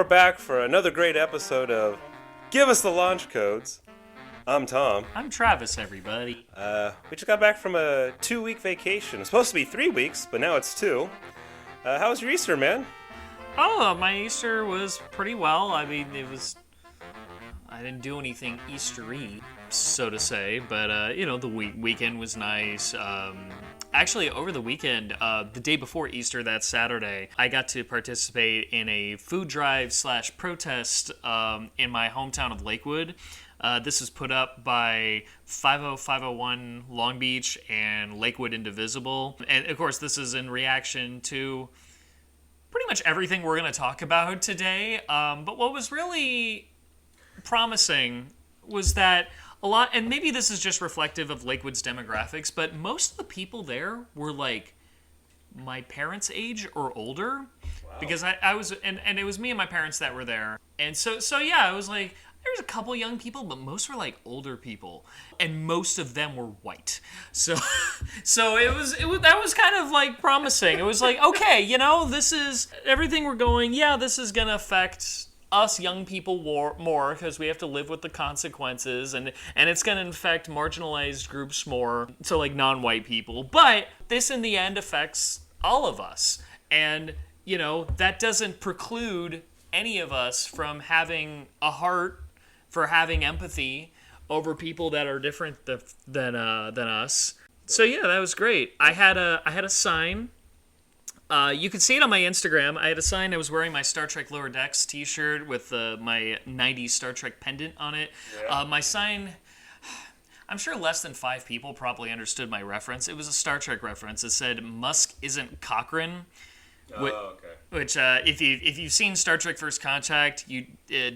we're back for another great episode of Give Us the Launch Codes. I'm Tom. I'm Travis, everybody. We just got back from a 2-week vacation. It's supposed to be 3 weeks, but now it's 2. How was your Easter, man? Oh, my Easter was pretty well. I mean, I didn't do anything Eastery, so to say, but, the weekend was nice. Actually, over the weekend, the day before Easter, that Saturday, I got to participate in a food drive / protest in my hometown of Lakewood. This was put up by 50501 Long Beach and Lakewood Indivisible. And, of course, this is in reaction to pretty much everything we're going to talk about today. But what was really promising was that a lot, and maybe this is just reflective of Lakewood's demographics, but most of the people there were like my parents' age or older. Wow. Because I was, and it was me and my parents that were there. And so yeah, it was like, there was a couple young people, but most were like older people, and most of them were white. So it was that was kind of like promising. It was like, okay, this is everything we're going. Yeah, this is gonna affect us young people more because we have to live with the consequences, and it's gonna affect marginalized groups more, so like non-white people. But this in the end affects all of us, and that doesn't preclude any of us from having a heart for having empathy over people that are different than us. So yeah, that was great. I had a sign. You can see it on my Instagram. I had a sign. I was wearing my Star Trek Lower Decks t-shirt with my 90s Star Trek pendant on it. Yeah. My sign, I'm sure less than 5 people probably understood my reference. It was a Star Trek reference. It said, "Musk isn't Cochrane." Oh, okay. Which, if you've seen Star Trek First Contact,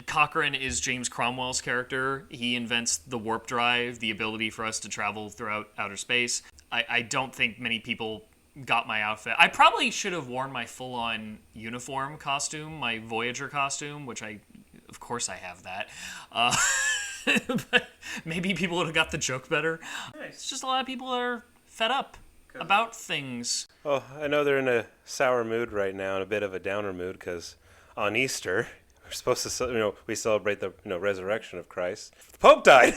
Cochrane is James Cromwell's character. He invents the warp drive, the ability for us to travel throughout outer space. I don't think many people got my outfit. I probably should have worn my full-on uniform costume, my Voyager costume, which of course I have that. But maybe people would have got the joke better. Nice. It's just a lot of people are fed up about things. Well, I know they're in a sour mood right now, and a bit of a downer mood, because on Easter, we're supposed to, we celebrate the resurrection of Christ. The Pope died.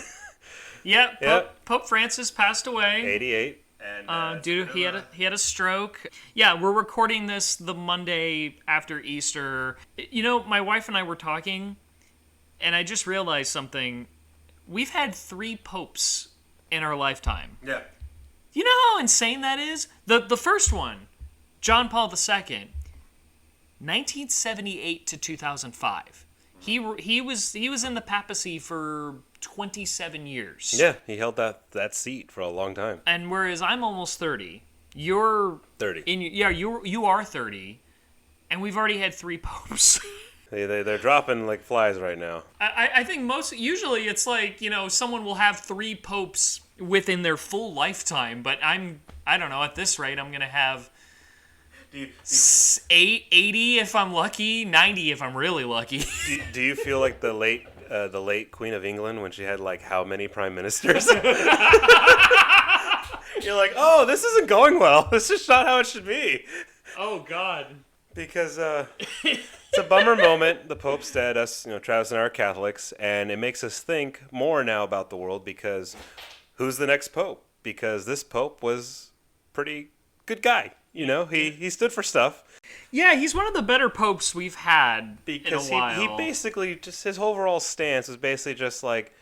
Yeah, Pope Francis passed away. 88. And he had a stroke. Yeah, we're recording this the Monday after Easter. My wife and I were talking, and I just realized something. We've had 3 popes in our lifetime. Yeah. You know how insane that is? The first one, John Paul II, 1978 to 2005. He was in the papacy for 27 years. Yeah, he held that seat for a long time. And whereas I'm almost 30, you're 30. You are 30, and we've already had 3 popes. They're dropping like flies right now. I think usually it's like, someone will have 3 popes within their full lifetime, but I don't know, at this rate I'm going to have 80 if I'm lucky, 90 if I'm really lucky. Do you feel like the late Queen of England when she had like how many prime ministers? You're like, oh, this isn't going well. This is not how it should be. Oh, God. Because it's a bummer moment. The Pope's dead. Us, Travis and I are Catholics, and it makes us think more now about the world, because who's the next Pope? Because this Pope was pretty good guy. He stood for stuff. Yeah, he's one of the better popes we've had because in a while. He basically, just his overall stance is basically just like,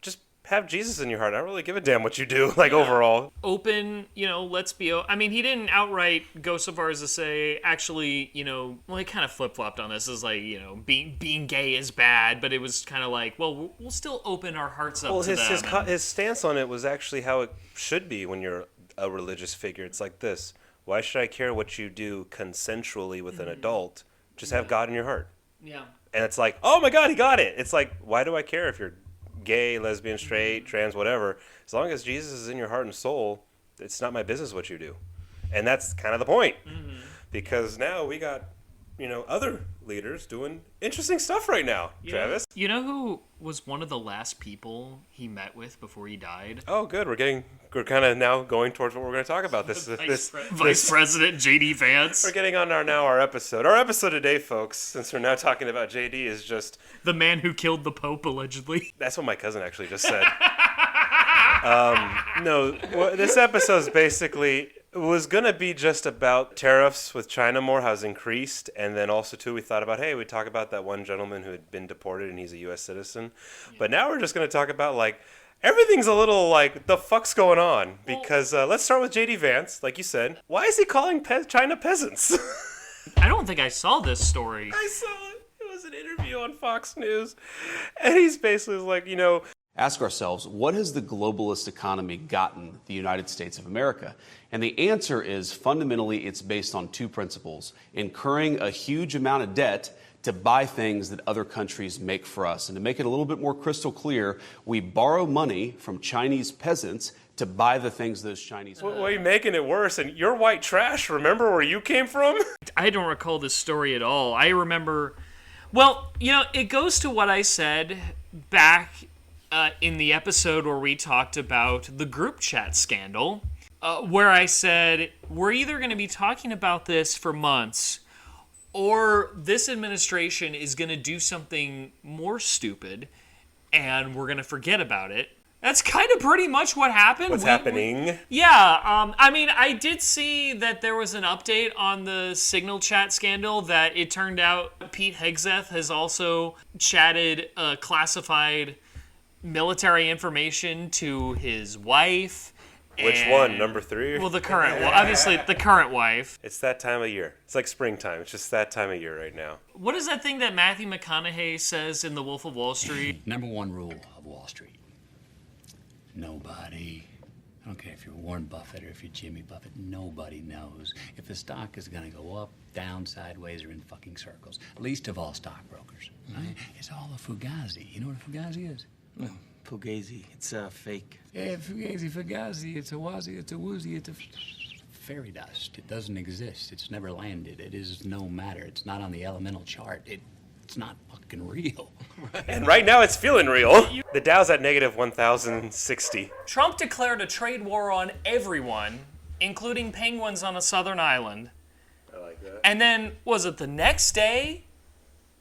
just have Jesus in your heart. I don't really give a damn what you do, overall. Open, let's be... I mean, he didn't outright go so far as to say, actually, he kind of flip-flopped on this as like, being gay is bad, but it was kind of like, well, we'll still open our hearts up to them. His stance on it was actually how it should be when you're a religious figure. It's like this. Why should I care what you do consensually with an adult? Just have God in your heart. Yeah. And it's like, oh my God, he got it. It's like, why do I care if you're gay, lesbian, straight, trans, whatever? As long as Jesus is in your heart and soul, it's not my business what you do. And that's kind of the point. Mm-hmm. Because now we got other leaders doing interesting stuff right now, Travis. You know who was one of the last people he met with before he died? Oh, good. We're kind of now going towards what we're going to talk about. Vice President JD Vance. We're getting on our episode. Our episode today, folks, since we're now talking about JD, is just the man who killed the Pope, allegedly. That's what my cousin actually just said. No, this episode is basically was going to be just about tariffs with China more, how it's increased. And then also, too, we thought about, hey, we'd talk about that one gentleman who had been deported and he's a U.S. citizen. Yeah. But now we're just going to talk about, everything's a little, the fuck's going on? Because let's start with J.D. Vance, like you said. Why is he calling China peasants? I don't think I saw this story. I saw it. It was an interview on Fox News. And he's basically like, Ask ourselves, what has the globalist economy gotten the United States of America? And the answer is fundamentally it's based on two principles: incurring a huge amount of debt to buy things that other countries make for us. And to make it a little bit more crystal clear, we borrow money from Chinese peasants to buy the things those Chinese Well, you're making it worse. And you're white trash. Remember where you came from? I don't recall this story at all. I remember, well, it goes to what I said back in the episode where we talked about the group chat scandal, where I said, we're either going to be talking about this for months, or this administration is going to do something more stupid, and we're going to forget about it. That's kind of pretty much what happened. What's happening? I did see that there was an update on the Signal chat scandal, that it turned out Pete Hegseth has also chatted classified military information to his wife. Which one? Number 3? Well, the current one. Obviously, the current wife. It's that time of year. It's like springtime. It's just that time of year right now. What is that thing that Matthew McConaughey says in The Wolf of Wall Street? Number 1 rule of Wall Street: nobody, I don't care if you're Warren Buffett or if you're Jimmy Buffett, nobody knows if the stock is going to go up, down, sideways, or in fucking circles. Least of all stockbrokers. Right? It's all a fugazi. You know what a fugazi is? No, fugazi. It's fake. Yeah, fugazi. It's a wazi, it's a woozy, it's a fairy dust. It doesn't exist. It's never landed. It is no matter. It's not on the elemental chart. It's not fucking real. And right now it's feeling real. The Dow's at negative 1,060. Trump declared a trade war on everyone, including penguins on a southern island. I like that. And then, was it the next day?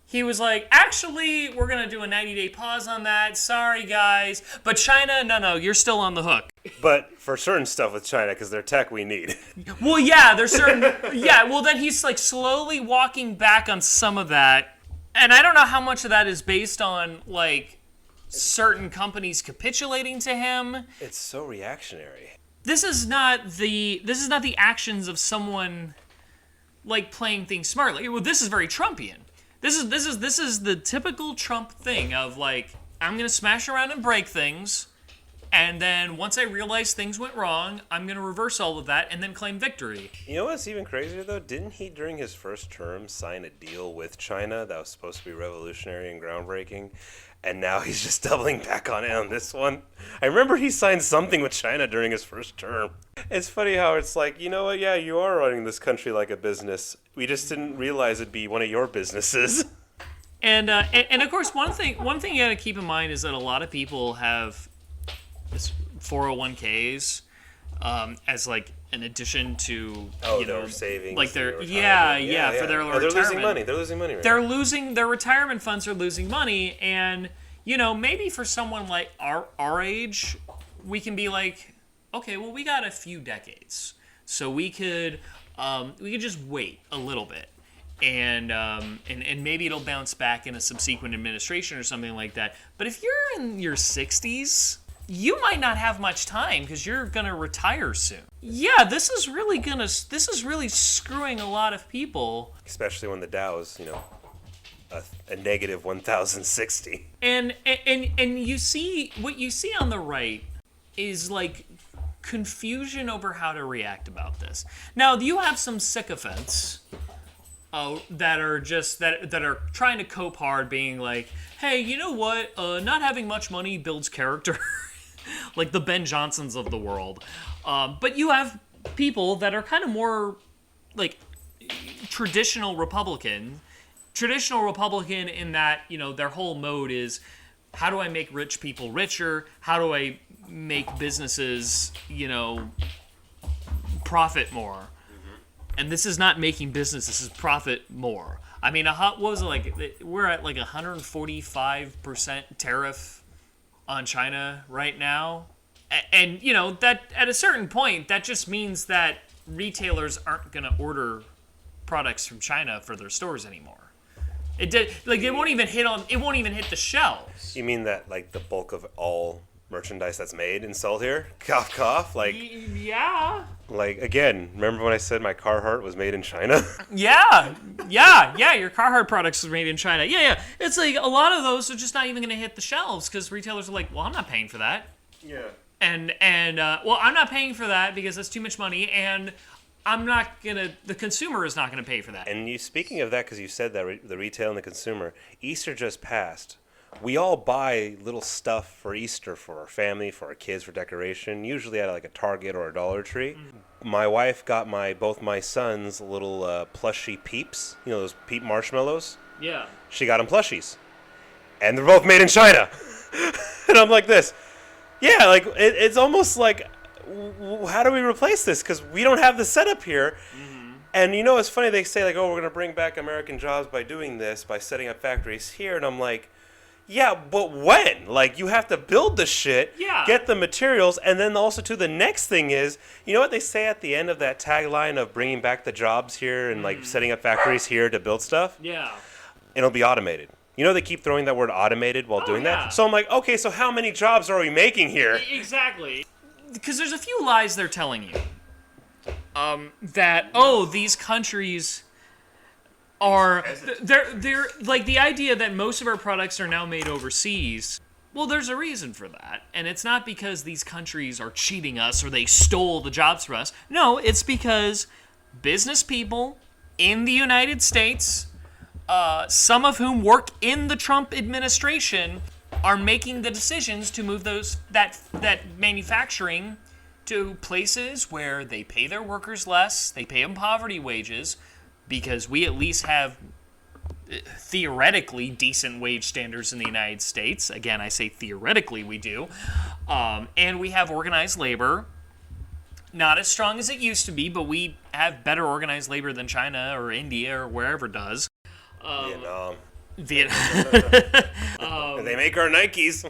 He was like, actually, we're going to do a 90-day pause on that. Sorry, guys. But China, no, you're still on the hook. But for certain stuff with China, because their tech we need. Well, yeah, there's certain... Yeah, well, then he's slowly walking back on some of that. And I don't know how much of that is based on, certain companies capitulating to him. It's so reactionary. This is not the actions of someone, playing things smartly. Well, this is very Trumpian. This is the typical Trump thing of I'm gonna smash around and break things, and then once I realize things went wrong, I'm gonna reverse all of that and then claim victory. You know what's even crazier though? Didn't he during his first term sign a deal with China that was supposed to be revolutionary and groundbreaking? And now he's just doubling back on it on this one. I remember he signed something with China during his first term. It's funny how it's you know what? Yeah, you are running this country like a business. We just didn't realize it'd be one of your businesses. And of course, one thing you got to keep in mind is that a lot of people have this 401ks as an addition to their savings, for their retirement. They're losing money. They're losing money. Right now. Their retirement funds are losing money, and maybe for someone like our age, we can be okay, well, we got a few decades, so we could just wait a little bit, and maybe it'll bounce back in a subsequent administration or something like that. But if you're in your 60s, you might not have much time because you're gonna retire soon. Yeah, this is really screwing a lot of people. Especially when the Dow's, a negative 1,060. And you see what you see on the right is confusion over how to react about this. Now you have some sycophants that are trying to cope hard, being hey, you know what? Not having much money builds character. Like the Ben Johnsons of the world. But you have people that are kind of more traditional Republican. Traditional Republican in that, their whole mode is, how do I make rich people richer? How do I make businesses, profit more? And this is not making business, this is profit more. I mean, what was it like? We're at like 145% tariff on China right now. And, that at a certain point, that just means that retailers aren't going to order products from China for their stores anymore. It won't even hit the shelves. You mean that like the bulk of all merchandise that's made and sold here? Cough, cough. Like, yeah. Like, again, remember when I said my Carhartt was made in China? Yeah. Your Carhartt products are made in China. Yeah. It's like a lot of those are just not even going to hit the shelves because retailers are like, well, I'm not paying for that. Yeah. And I'm not paying for that because that's too much money, and the consumer is not gonna pay for that. And speaking of that, because you said that the retail and the consumer, Easter just passed. We all buy little stuff for Easter for our family, for our kids, for decoration, usually at like a Target or a Dollar Tree. Mm-hmm. My wife got both my sons little plushy Peeps, those Peep marshmallows. Yeah. She got them plushies, and they're both made in China. And I'm like this. Yeah, like it's almost like, how do we replace this? Because we don't have the setup here. Mm-hmm. And it's funny, they say like, oh, we're going to bring back American jobs by doing this, by setting up factories here. And I'm like, yeah, but when? Like, you have to build the shit, get the materials, and then also too, the next thing is, you know what they say at the end of that tagline of bringing back the jobs here and like setting up factories here to build stuff? Yeah. It'll be automated. They keep throwing that word automated while doing that. So I'm like, okay, so how many jobs are we making here? Exactly. Because there's a few lies they're telling you. That, these countries are... They're like the idea that most of our products are now made overseas. Well, there's a reason for that. And it's not because these countries are cheating us or they stole the jobs from us. No, it's because business people in the United States... some of whom work in the Trump administration are making the decisions to move that manufacturing to places where they pay their workers less, they pay them poverty wages, because we at least have theoretically decent wage standards in the United States. Again, I say theoretically we do. And we have organized labor. Not as strong as it used to be, but we have better organized labor than China or India or wherever does. Vietnam. They make our Nikes.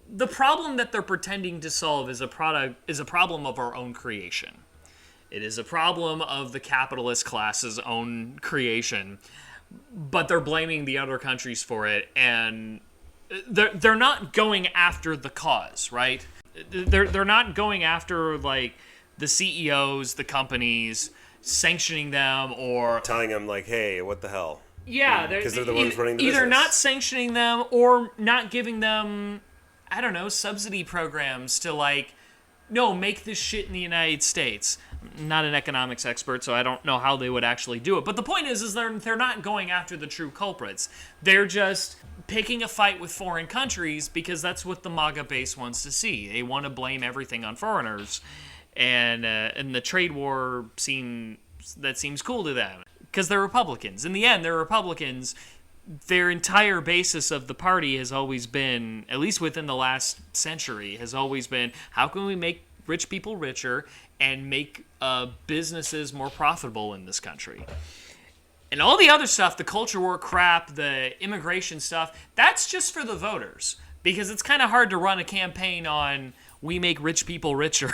The problem that they're pretending to solve is a problem of our own creation. It is a problem of the capitalist class's own creation, but they're blaming the other countries for it, and they're not going after the cause, right? They're not going after like the CEOs, the companies, sanctioning them or telling them like, hey, what the hell? Yeah, because they're the ones running the either business. Not sanctioning them or not giving them, I don't know, subsidy programs to like, no, make this shit in the United States. I'm not an economics expert, so I don't know how they would actually do it. But the point is they're not going after the true culprits. They're just picking a fight with foreign countries because that's what the MAGA base wants to see. They want to blame everything on foreigners, and the trade war seems cool to them. Because they're Republicans. In the end, they're Republicans. Their entire basis of the party has always been, at least within the last century, has always been, how can we make rich people richer and make businesses more profitable in this country? And all the other stuff, the culture war crap, the immigration stuff, that's just for the voters. Because it's kind of hard to run a campaign on, we make rich people richer.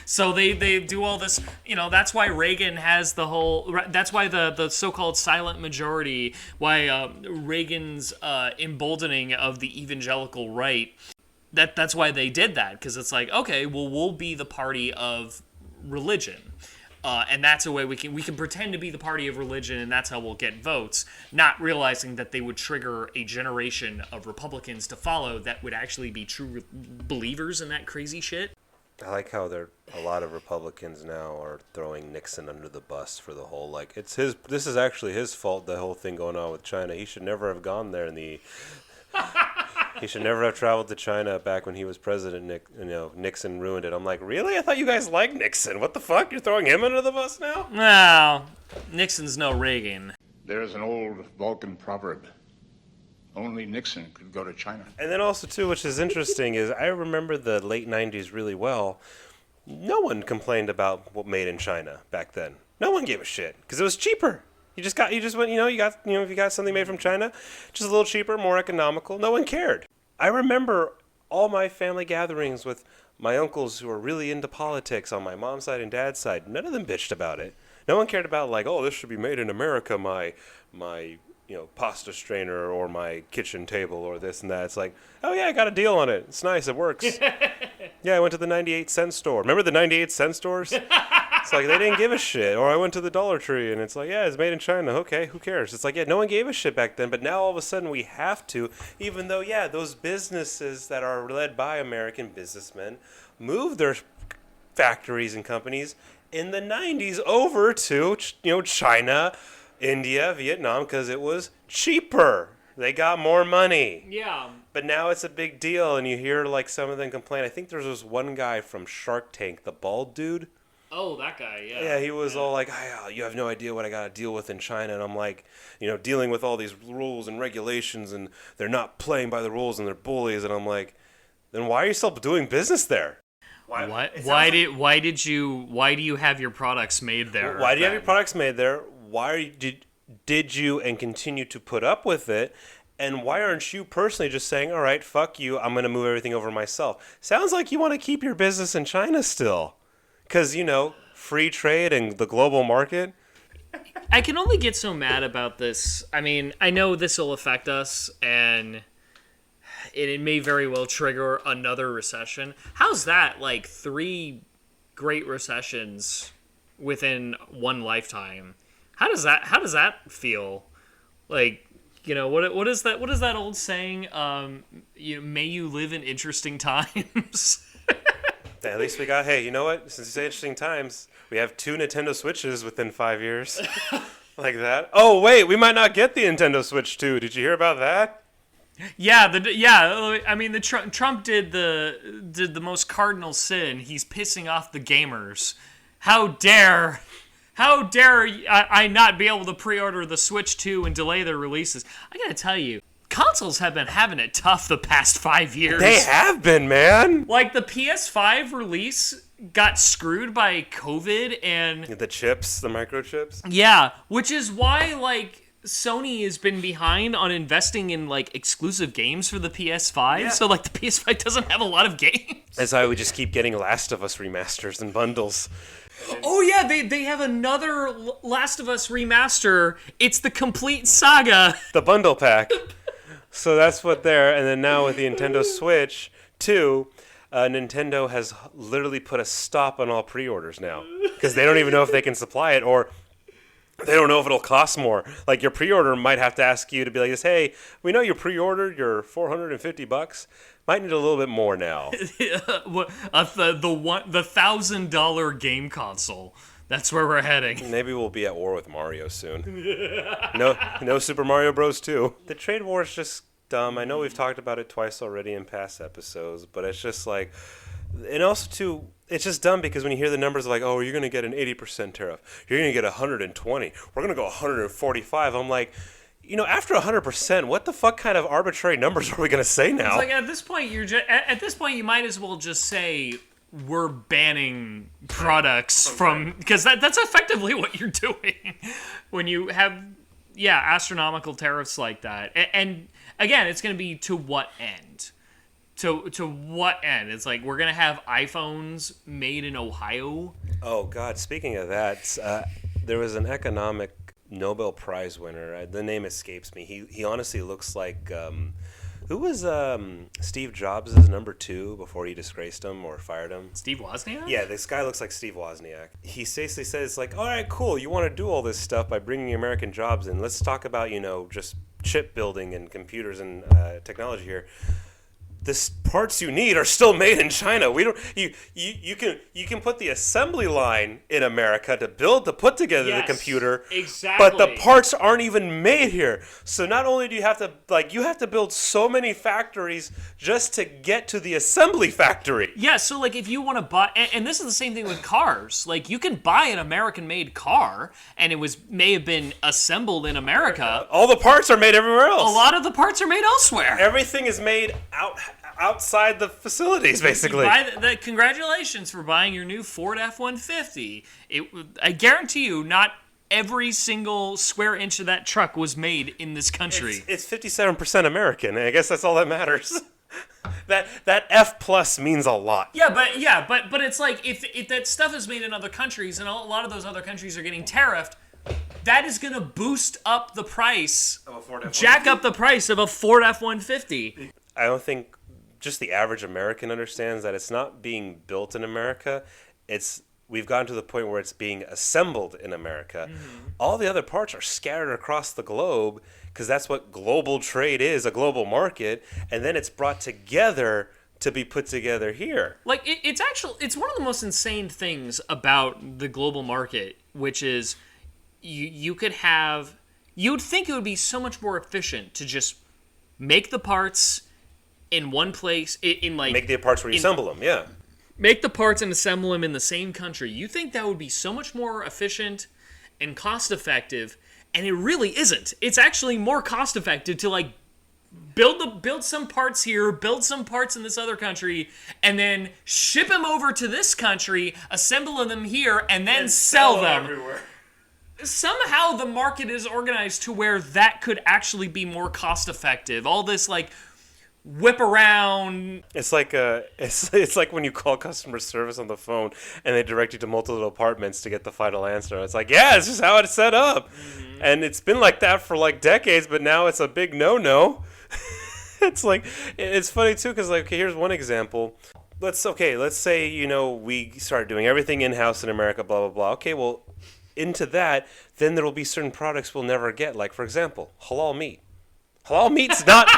So they do all this, that's why Reagan has that's why the so-called silent majority, why Reagan's emboldening of the evangelical right, that's why they did that, because it's like, okay, well, we'll be the party of religion. And that's a way we can pretend to be the party of religion, and that's how we'll get votes, not realizing that they would trigger a generation of Republicans to follow that would actually be true believers in that crazy shit. I like how a lot of Republicans now are throwing Nixon under the bus for the whole, like, this is actually his fault, the whole thing going on with China. He should never have gone there he should never have traveled to China back when he was president. Nixon ruined it. I'm like, really? I thought you guys liked Nixon. What the fuck? You're throwing him under the bus now? No. Nixon's no Reagan. There's an old Vulcan proverb. Only Nixon could go to China. And then also, too, which is interesting, is I remember the late 90s really well. No one complained about what made in China back then. No one gave a shit because it was cheaper. You just went, if you got something made from China, just a little cheaper, more economical, no one cared. I remember all my family gatherings with my uncles who were really into politics on my mom's side and dad's side. None of them bitched about it. No one cared about like, oh, this should be made in America, my pasta strainer or my kitchen table or this and that. It's like, oh yeah, I got a deal on it. It's nice, it works. Yeah, I went to the 98-cent store. Remember the 98-cent stores? It's like, they didn't give a shit. Or I went to the Dollar Tree, and it's like, yeah, it's made in China. Okay, who cares? It's like, yeah, no one gave a shit back then, but now all of a sudden we have to, even though, yeah, those businesses that are led by American businessmen move their factories and companies in the 90s over to, China, India, Vietnam, because it was cheaper. They got more money. Yeah. But now it's a big deal, and you hear, like, some of them complain. I think there was this one guy from Shark Tank, the bald dude. Oh, that guy, yeah. Yeah, he was all like, you have no idea what I got to deal with in China. And I'm like, dealing with all these rules and regulations, and they're not playing by the rules, and they're bullies. And I'm like, then why are you still doing business there? Why do you have your products made there? Why do you have your products made there? Why did you and continue to put up with it? And why aren't you personally just saying, all right, fuck you, I'm going to move everything over myself? Sounds like you want to keep your business in China still. Because, free trade and the global market. I can only get so mad about this. I mean, I know this will affect us, and it may very well trigger another recession. How's that, like, 3 great recessions within one lifetime? How does that feel? Like, what is that old saying? May you live in interesting times. At least we got, hey, you know what? Since you say interesting times, we have 2 Nintendo Switches within 5 years. Like that. Oh, wait, we might not get the Nintendo Switch 2. Did you hear about that? Yeah, I mean, Trump did the most cardinal sin. He's pissing off the gamers. How dare I not be able to pre-order the Switch 2 and delay their releases? I gotta tell you, consoles have been having it tough the past 5 years. They have been, man. Like, the PS5 release got screwed by COVID and... The chips, the microchips. Yeah, which is why, like, Sony has been behind on investing in, like, exclusive games for the PS5. Yeah. So, like, the PS5 doesn't have a lot of games. That's why we just keep getting Last of Us remasters and bundles. Oh, yeah, they have another Last of Us remaster. It's the complete saga. The bundle pack. So that's what they're, and then now with the Nintendo Switch 2, Nintendo has literally put a stop on all pre-orders now. Because they don't even know if they can supply it, or they don't know if it'll cost more. Like, your pre-order might have to ask you to be like this, hey, we know you pre-ordered your $450. Might need a little bit more now. The $1,000 game console. That's where we're heading. Maybe we'll be at war with Mario soon. No Super Mario Bros. 2. The trade war is just dumb. I know we've talked about it twice already in past episodes, but it's just like... And also, too, it's just dumb because when you hear the numbers like, oh, you're going to get an 80% tariff. You're going to get 120. We're going to go 145. I'm like... after 100%, what the fuck kind of arbitrary numbers are we going to say now? It's like at this point, you might as well just say we're banning products from, because that's effectively what you're doing when you have astronomical tariffs like that. And again, it's going to be to what end? To what end? It's like we're going to have iPhones made in Ohio. Oh God! Speaking of that, there was an economic Nobel Prize winner. The name escapes me. He honestly looks like who was Steve Jobs' number 2 before he disgraced him or fired him? Steve Wozniak? Yeah, this guy looks like Steve Wozniak. He basically says like, all right, cool. You want to do all this stuff by bringing American jobs in. Let's talk about just chip building and computers and technology here. the parts you need are still made in China. We don't. You can put the assembly line in America to put together the computer. Exactly. But the parts aren't even made here. So not only do you have to build so many factories just to get to the assembly factory. Yeah. So like if you want to buy, and this is the same thing with cars. Like you can buy an American-made car, and it may have been assembled in America. All the parts are made everywhere else. A lot of the parts are made elsewhere. Everything is made outside the facilities, basically. Congratulations for buying your new Ford F-150. I guarantee you, not every single square inch of that truck was made in this country. It's 57% American, and I guess that's all that matters. That F plus means a lot. Yeah, but it's like if that stuff is made in other countries, and a lot of those other countries are getting tariffed, that is going to boost up the price, of a Ford F-150. jack up the price of a Ford F-150. I don't think just the average American understands that it's not being built in America. We've gotten to the point where it's being assembled in America. Mm-hmm. All the other parts are scattered across the globe because that's what global trade is, a global market, and then it's brought together to be put together here. Like it's one of the most insane things about the global market, which is you'd think it would be so much more efficient to just make the parts in one place, make the parts where you assemble them, yeah. Make the parts and assemble them in the same country. You think that would be so much more efficient and cost effective, and it really isn't. It's actually more cost effective to like build some parts here, build some parts in this other country, and then ship them over to this country, assemble them here, and then sell them everywhere. Somehow the market is organized to where that could actually be more cost effective. All this like whip around. It's like it's like when you call customer service on the phone and they direct you to multiple departments to get the final answer. It's like, yeah, it's just how it's set up. Mm-hmm. And it's been like that for like decades, but now it's a big no-no. It's like, it's funny too, because like, okay, here's one example. Let's say, we start doing everything in-house in America, blah, blah, blah. Okay, well, into that, then there will be certain products we'll never get. Like, for example, halal meat. Halal meat's not...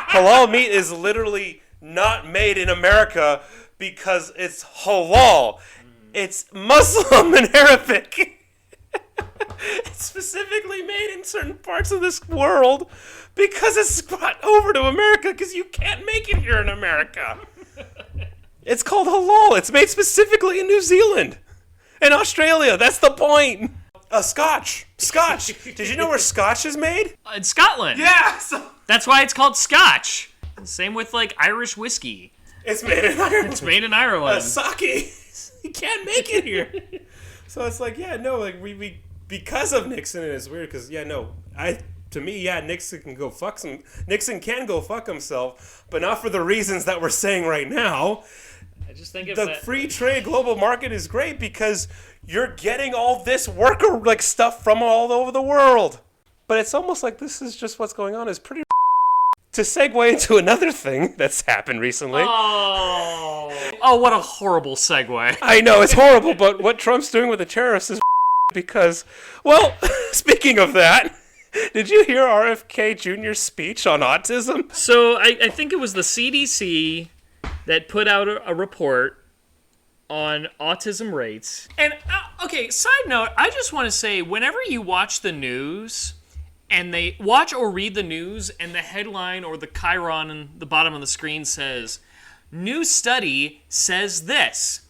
Halal meat is literally not made in America because it's halal. It's Muslim and Arabic. It's specifically made in certain parts of this world because it's brought over to America because you can't make it here in America. It's called halal. It's made specifically in New Zealand and Australia. That's the point. Scotch. Did you know where Scotch is made? In Scotland. Yeah. That's why it's called Scotch. Same with like Irish whiskey. It's made in Ireland. It's made in Ireland. Sake. You can't make it here. So it's like, yeah, no, like we because of Nixon, and it's weird because Nixon can go fuck himself, but not for the reasons that we're saying right now. I just think the free trade global market is great because you're getting all this worker like stuff from all over the world. But it's almost like this is just what's going on is pretty. To segue into another thing that's happened recently. Oh, what a horrible segue. I know, it's horrible, but what Trump's doing with the tariffs is because, well, speaking of that, did you hear RFK Jr.'s speech on autism? So I think it was the CDC that put out a report on autism rates. And, okay, side note, I just want to say, whenever you watch the news, and they watch or read the news, and the headline or the chyron on the bottom of the screen says, "New study says this,"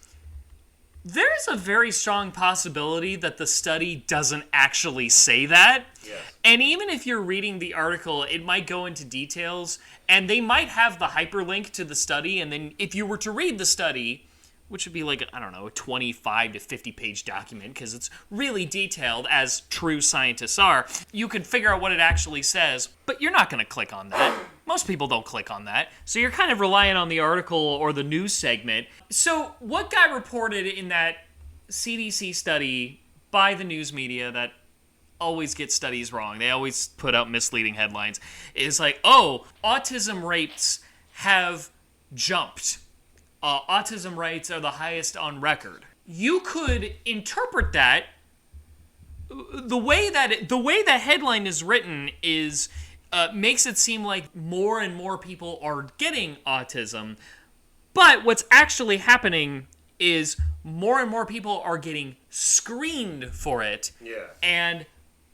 there's a very strong possibility that the study doesn't actually say that. Yes. And even if you're reading the article, it might go into details, and they might have the hyperlink to the study, and then if you were to read the study, which would be like, I don't know, a 25 to 50 page document, because it's really detailed, as true scientists are, you could figure out what it actually says, but you're not going to click on that. Most people don't click on that. So you're kind of relying on the article or the news segment. So what got reported in that CDC study by the news media that always get studies wrong, they always put out misleading headlines, is like, oh, autism rates have jumped. Autism rates are the highest on record. You could interpret that the way that headline is written is makes it seem like more and more people are getting autism. But what's actually happening is more and more people are getting screened for it. Yeah. And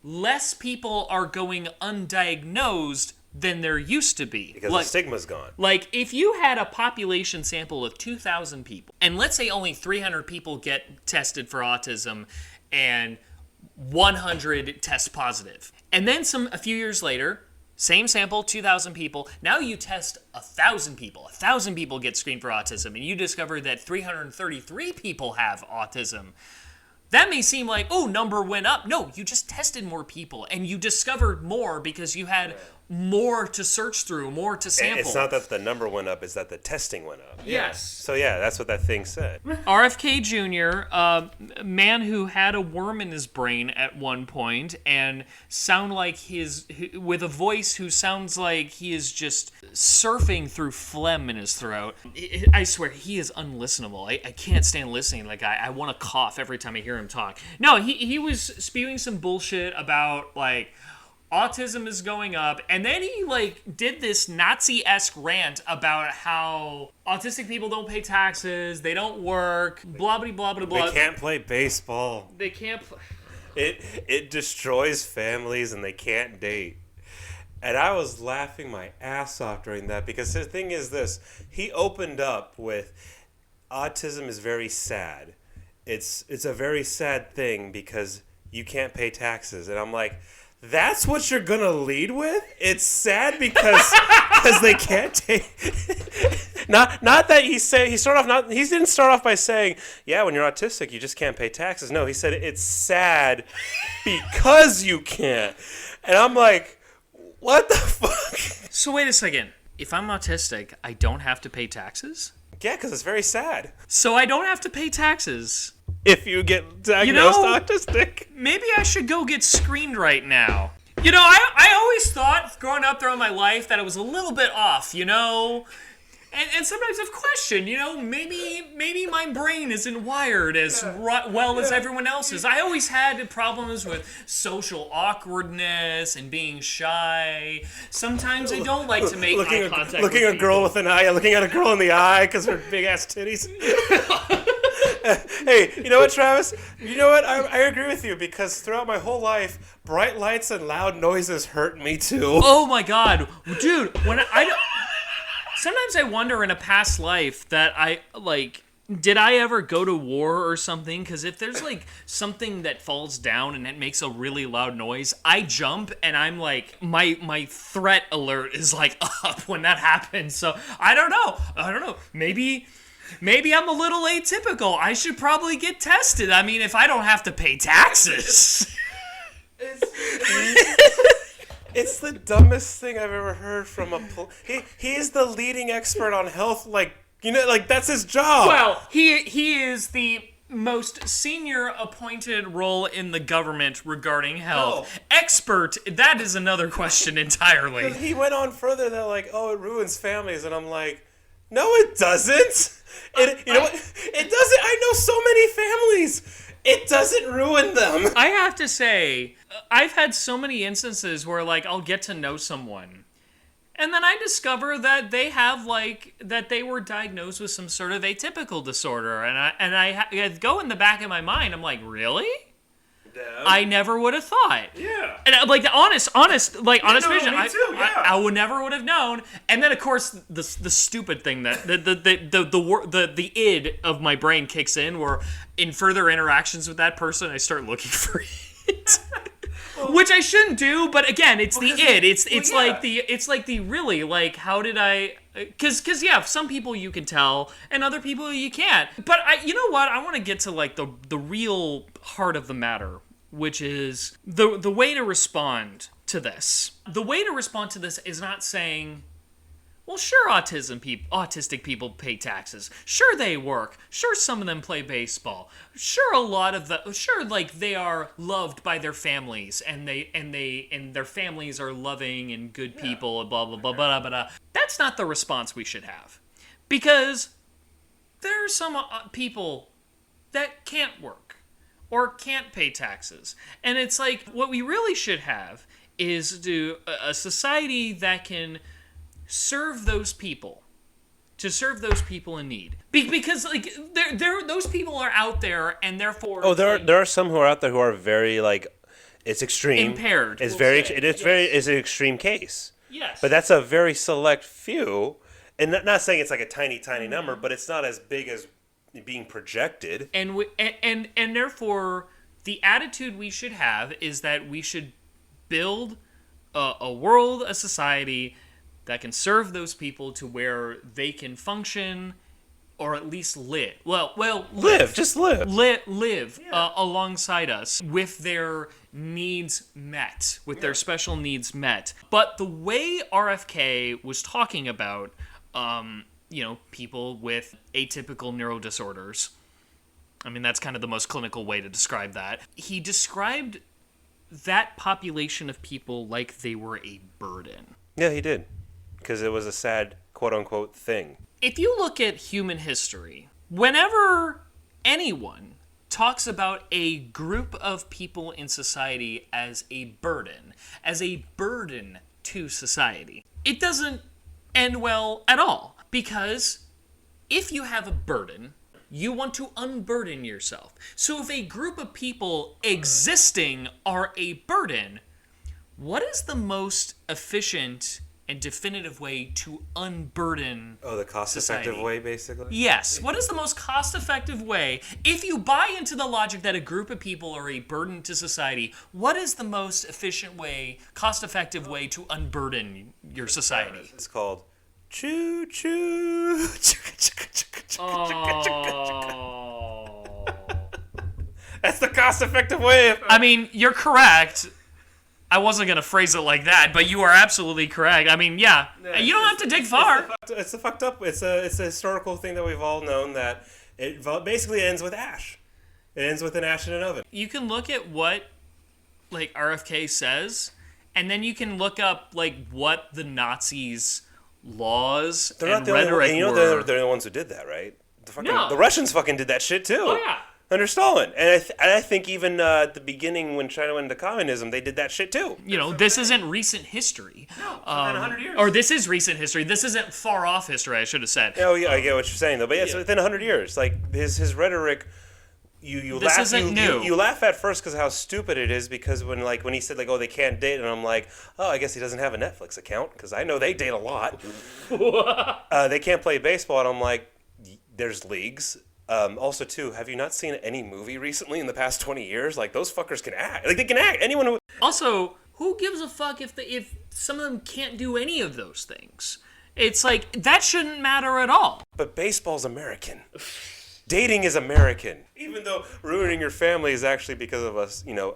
less people are going undiagnosed than there used to be. Because the stigma's gone. Like, if you had a population sample of 2,000 people, and let's say only 300 people get tested for autism, and 100 test positive. And then a few years later, same sample, 2,000 people, now you test 1,000 people. 1,000 people get screened for autism, and you discover that 333 people have autism. That may seem like, oh, number went up. No, you just tested more people, and you discovered more because you had more to search through, more to sample. It's not that the number went up, it's that the testing went up. Yes. So yeah, that's what that thing said. RFK Jr., a man who had a worm in his brain at one point and with a voice who sounds like he is just surfing through phlegm in his throat. I swear, he is unlistenable. I can't stand listening to that guy. I want to cough every time I hear him talk. No, he was spewing some bullshit about, like, autism is going up, and then he did this Nazi-esque rant about how autistic people don't pay taxes, they don't work, blah blah blah blah blah. They can't play baseball. They can't. It destroys families, and they can't date. And I was laughing my ass off during that, because the thing is this: he opened up with, autism is very sad. It's a very sad thing because you can't pay taxes, and I'm like, that's what you're gonna lead with? It's sad because they can't take. Not that he didn't start off by saying, yeah, when you're autistic you just can't pay taxes. No, he said it's sad because you can't. And I'm like, what the fuck? So wait a second. If I'm autistic, I don't have to pay taxes? Yeah, because it's very sad. So I don't have to pay taxes. If you get diagnosed autistic. Maybe I should go get screened right now. I always thought growing up throughout my life that it was a little bit off, And sometimes I've questioned, maybe my brain isn't wired as well as everyone else's. I always had problems with social awkwardness and being shy. Sometimes I don't like to make eye contact looking with at a girl with an eye, looking at a girl in the eye because her big ass titties. Hey, you know what, Travis? You know what? I agree with you, because throughout my whole life, bright lights and loud noises hurt me too. Oh my god, dude! Sometimes I wonder in a past life that did I ever go to war or something? Because if there's something that falls down and it makes a really loud noise, I jump and I'm like, my threat alert is up when that happens. So I don't know. Maybe I'm a little atypical. I should probably get tested. I mean, if I don't have to pay taxes. It's the dumbest thing I've ever heard from he's the leading expert on health, that's his job. Well, he is the most senior appointed role in the government regarding health. No. Expert, that is another question entirely. He went on further that it ruins families, and I'm like, no, it doesn't. You know what? It doesn't. I know so many families. It doesn't ruin them. I have to say, I've had so many instances where I'll get to know someone, and then I discover that they have that they were diagnosed with some sort of atypical disorder, and I go in the back of my mind, I'm like, really? Yeah. I never would have thought. Yeah. And honest vision. Me too, yeah. I would never would have known. And then of course the stupid thing that the id of my brain kicks in, where in further interactions with that person I start looking for it. Which I shouldn't do, but again, it's the id. It's like the really, how did I? Because yeah, some people you can tell, and other people you can't. But you know what? I want to get to the real heart of the matter, which is the way to respond to this. The way to respond to this is not saying, well, sure, autistic people pay taxes. Sure, they work. Sure, some of them play baseball. Sure, they are loved by their families, and their families are loving and good people, and blah blah blah blah blah blah. That's not the response we should have, because there are some people that can't work or can't pay taxes, and it's what we really should have is to a society that can serve those people. To serve those people in need, because like those people are out there, and therefore there are some who are out there who are very like, it's extreme, impaired. It's it's an extreme case. Yes, but that's a very select few, and not saying it's like a tiny number, but it's not as big as being projected. And therefore, the attitude we should have is that we should build a world, a society that can serve those people to where they can function, or at least live. Just live. Live alongside us with their needs met, with their special needs met. But the way RFK was talking about, people with atypical neurodisorders, I mean, that's kind of the most clinical way to describe that. He described that population of people like they were a burden. Yeah, he did. Because it was a sad, quote-unquote, thing. If you look at human history, whenever anyone talks about a group of people in society as a burden to society, it doesn't end well at all. Because if you have a burden, you want to unburden yourself. So if a group of people existing are a burden, what is the most efficient and definitive way to unburden the cost-effective way, basically? Yes. What is the most cost-effective way? If you buy into the logic that a group of people are a burden to society, what is the most efficient way, cost-effective way to unburden your society? It's called choo-choo. Oh. That's the cost-effective way. I mean, you're correct. I wasn't going to phrase it like that, but you are absolutely correct. I mean, yeah you don't have to dig far. It's a fucked up. It's a historical thing that we've all known, that it basically ends with ash. It ends with an ash in an oven. You can look at what like RFK says, and then you can look up like what the Nazis' laws and rhetoric were. They're the ones who did that, right? No. The Russians fucking did that shit too. Oh yeah. Under Stalin. And I think even at the beginning when China went into communism, they did that shit too. This isn't recent history. No, 100 years. Or this is recent history. This isn't far off history, I should have said. Oh yeah, I get what you're saying though. But yeah, it's within 100 years. Like his rhetoric, you this laugh. Isn't new. You laugh at first because how stupid it is. Because when he said like, oh, they can't date, and I'm like, oh, I guess he doesn't have a Netflix account because I know they date a lot. They can't play baseball, and I'm like, there's leagues. Also, too, have you not seen any movie recently in the past 20 years? Like, those fuckers can act. Like, they can act. Anyone who... Also, who gives a fuck if some of them can't do any of those things? It's like, that shouldn't matter at all. But baseball's American. Dating is American. Even though ruining your family is actually because of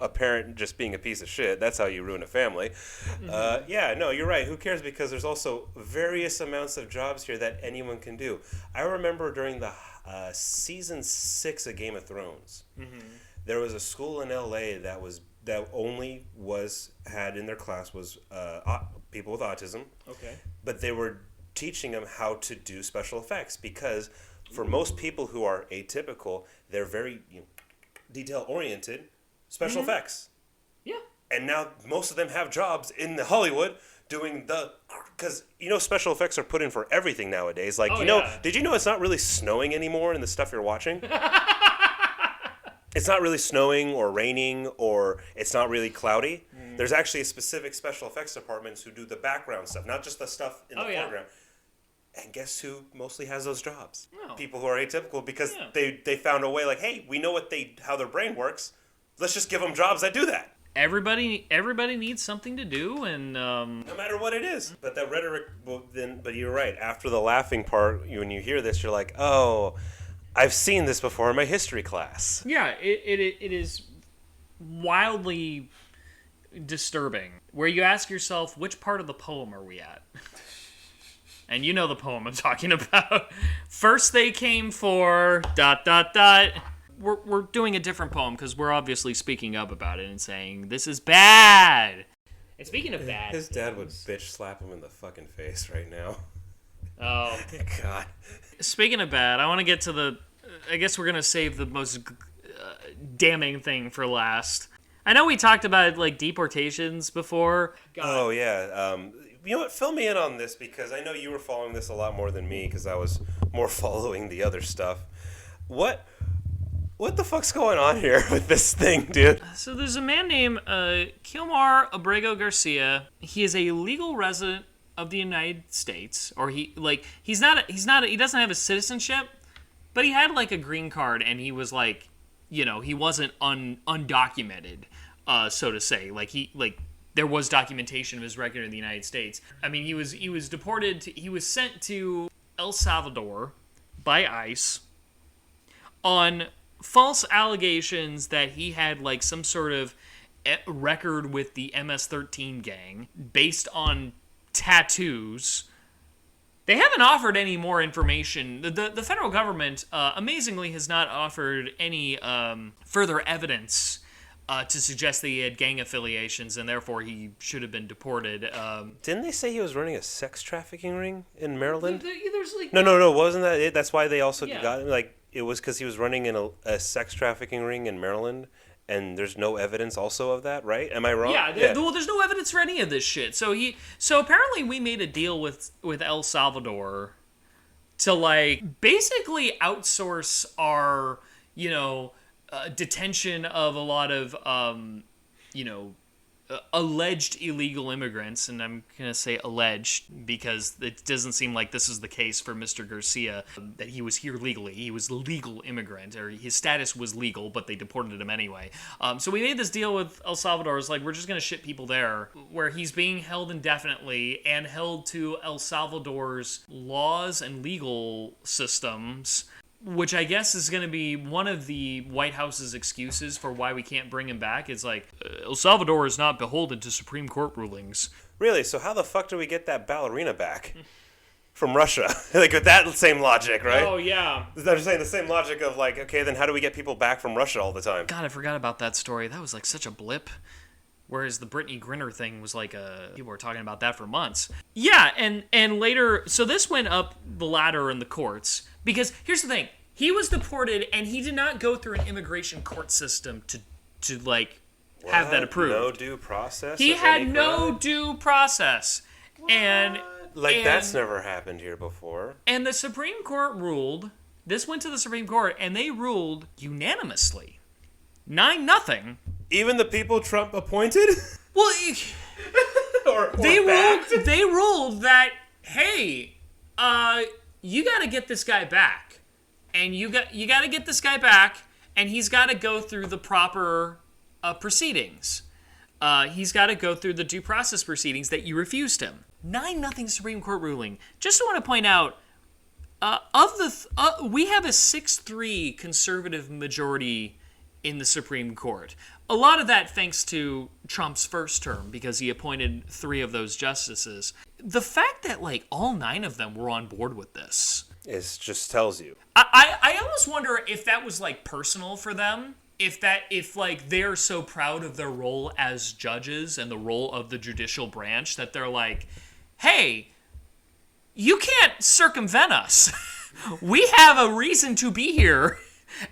a parent just being a piece of shit. That's how you ruin a family. No, you're right. Who cares? Because there's also various amounts of jobs here that anyone can do. I remember during the season 6 of Game of Thrones, there was a school in LA that only had in their class was people with autism. Okay. But they were teaching them how to do special effects because for most people who are atypical, they're very detail-oriented special effects. Yeah. And now most of them have jobs in Hollywood doing because special effects are put in for everything nowadays. Like did you know it's not really snowing anymore in the stuff you're watching? It's not really snowing or raining or it's not really cloudy. There's actually a specific special effects departments who do the background stuff, not just the stuff in the foreground. And guess who mostly has those jobs? Oh. People who are atypical because they found a way like, hey, we know how their brain works. Let's just give them jobs that do that. Everybody needs something to do, and no matter what it is. But that rhetoric, but you're right. After the laughing part, when you hear this, you're like, oh, I've seen this before in my history class. Yeah, it is wildly disturbing. Where you ask yourself, which part of the poem are we at? And you know the poem I'm talking about. First they came for ... We're doing a different poem because we're obviously speaking up about it and saying, this is bad. And speaking of bad... His dad would bitch slap him in the fucking face right now. Oh. God. Speaking of bad, I want to get to I guess we're going to save the most damning thing for last. I know we talked about like deportations before. Oh yeah. You know what? Fill me in on this because I know you were following this a lot more than me because I was more following the other stuff. What the fuck's going on here with this thing, dude? So there's a man named Kilmar Abrego Garcia. He is a legal resident of the United States, or he doesn't have a citizenship, but he had like a green card, and he was like, he wasn't undocumented, so to say. There was documentation of his record in the United States. I mean, he was deported. He was sent to El Salvador by ICE on false allegations that he had like some sort of record with the MS-13 gang based on tattoos. They haven't offered any more information. The federal government, amazingly, has not offered any further evidence to suggest that he had gang affiliations and therefore he should have been deported. Didn't they say he was running a sex trafficking ring in Maryland? There's like No. Wasn't that it? That's why they also Yeah. got him. Like, it was because he was running in a sex trafficking ring in Maryland, and there's no evidence also of that, right? Am I wrong? Yeah. Well, there's no evidence for any of this shit. So apparently we made a deal with El Salvador to like basically outsource our detention of a lot of alleged illegal immigrants, and I'm gonna say alleged because it doesn't seem like this is the case for Mr. Garcia, that he was here legally. He was a legal immigrant, or his status was legal, but they deported him anyway. So we made this deal with El Salvador. It's like, we're just gonna ship people there, where he's being held indefinitely and held to El Salvador's laws and legal systems, which I guess is going to be one of the White House's excuses for why we can't bring him back. It's like, El Salvador is not beholden to Supreme Court rulings. Really? So how the fuck do we get that ballerina back from Russia? Like, with that same logic, right? Oh, yeah. I'm saying the same logic of like, okay, then how do we get people back from Russia all the time? God, I forgot about that story. That was like such a blip. Whereas the Brittany Griner thing was like people were talking about that for months. Yeah, and later, so this went up the ladder in the courts. Because here's the thing, he was deported and he did not go through an immigration court system to like have that approved. No due process? He of had any no kind? due process. And That's never happened here before. And the Supreme Court ruled, this went to the Supreme Court, and they ruled unanimously. 9-0. Even the people Trump appointed? Well, they backed? ruled that, hey, you got to get this guy back, and you got to get this guy back, and he's got to go through the proper proceedings. He's got to go through the due process proceedings that you refused him. 9-0 Supreme Court ruling. Just want to point out, we have a 6-3 conservative majority in the Supreme Court. A lot of that thanks to Trump's first term, because he appointed 3 of those justices. The fact that like all 9 of them were on board with this, It just tells you. I almost wonder if that was like personal for them. If like they're so proud of their role as judges and the role of the judicial branch that they're like, hey, you can't circumvent us. We have a reason to be here.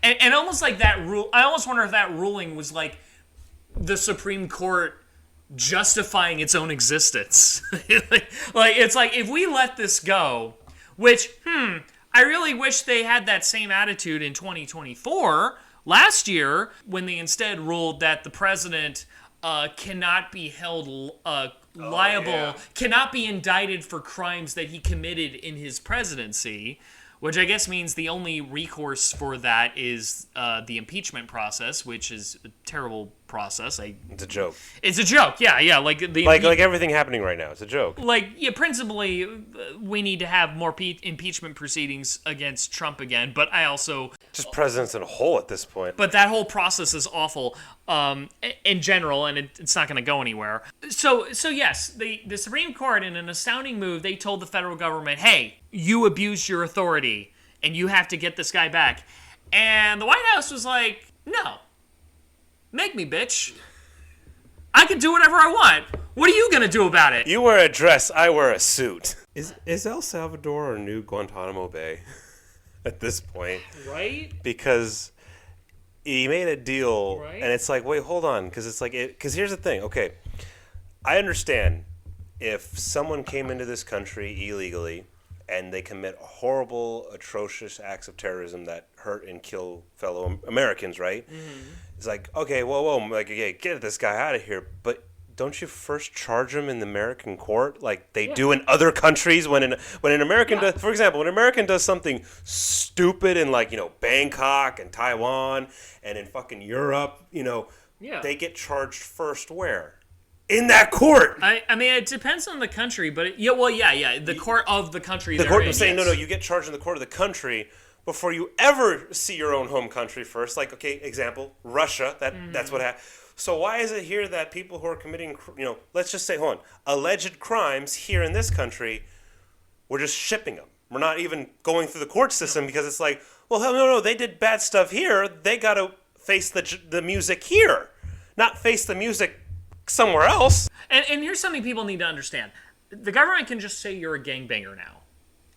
And almost like that rule, I almost wonder if that ruling was like the Supreme Court justifying its own existence. like it's like, if we let this go, which, I really wish they had that same attitude in 2024, last year, when they instead ruled that the president cannot be held liable, cannot be indicted for crimes that he committed in his presidency, which I guess means the only recourse for that is the impeachment process, which is a terrible process. It's a joke. It's a joke, yeah. Like everything happening right now, it's a joke. Principally, we need to have more impeachment proceedings against Trump again, but I also... Just presidents in a hole at this point. But that whole process is awful in general, and it's not going to go anywhere. So yes, the Supreme Court, in an astounding move, they told the federal government, hey, you abused your authority, and you have to get this guy back. And the White House was like, no. Make me, bitch. I can do whatever I want. What are you going to do about it? You wear a dress, I wear a suit. Is El Salvador our new Guantanamo Bay at this point? Right? Because he made a deal, Right. and it's like, wait, hold on, because it's like, because here's the thing. Okay, I understand if someone came into this country illegally and they commit horrible, atrocious acts of terrorism that hurt and kill fellow Americans, right? It's like, okay, whoa, like, okay, get this guy out of here, but don't you first charge him in the American court like they do in other countries when an American does, for example, when an American does something stupid in, like, Bangkok and Taiwan and in fucking Europe, they get charged first where? In that court. I mean, it depends on the country, but the court of the country. The court was saying, no, you get charged in the court of the country before you ever see your own home country first. Like, okay, example, Russia. That's what happened. So why is it here that people who are committing, let's just say, hold on, alleged crimes here in this country, we're just shipping them. We're not even going through the court system because it's like, well, hell no, they did bad stuff here. They got to face the music here, not face the music somewhere else. And here's something people need to understand. The government can just say you're a gangbanger now.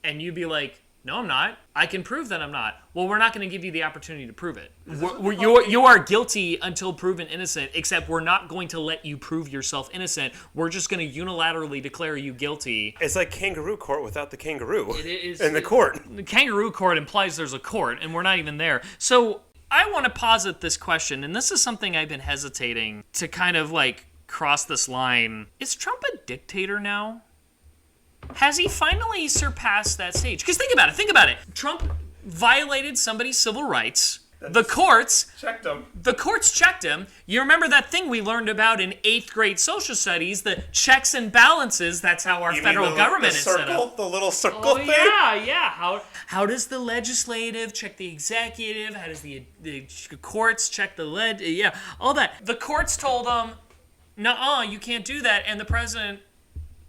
And you'd be like, no, I'm not. I can prove that I'm not. Well, we're not going to give you the opportunity to prove it. You are guilty until proven innocent, except we're not going to let you prove yourself innocent. We're just going to unilaterally declare you guilty. It's like kangaroo court without the kangaroo is in the court. The kangaroo court implies there's a court, and we're not even there. So I want to posit this question, and this is something I've been hesitating to kind of like cross this line. Is Trump a dictator now? Has he finally surpassed that stage? Because think about it. Trump violated somebody's civil rights. The courts checked him. The courts checked him. You remember that thing we learned about in 8th grade social studies, the checks and balances. That's how our federal government is set up. The little circle thing? Yeah. How does the legislative check the executive? How does the courts check the yeah, all that. The courts told them, nuh-uh, you can't do that. And the president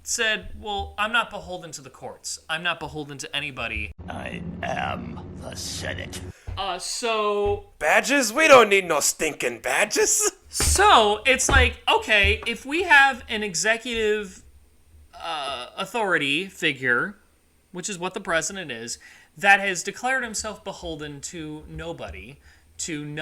said, well, I'm not beholden to the courts. I'm not beholden to anybody. I am the Senate. So... Badges? We don't need no stinking badges. So, it's like, okay, if we have an executive authority figure, which is what the president is, that has declared himself beholden to nobody, to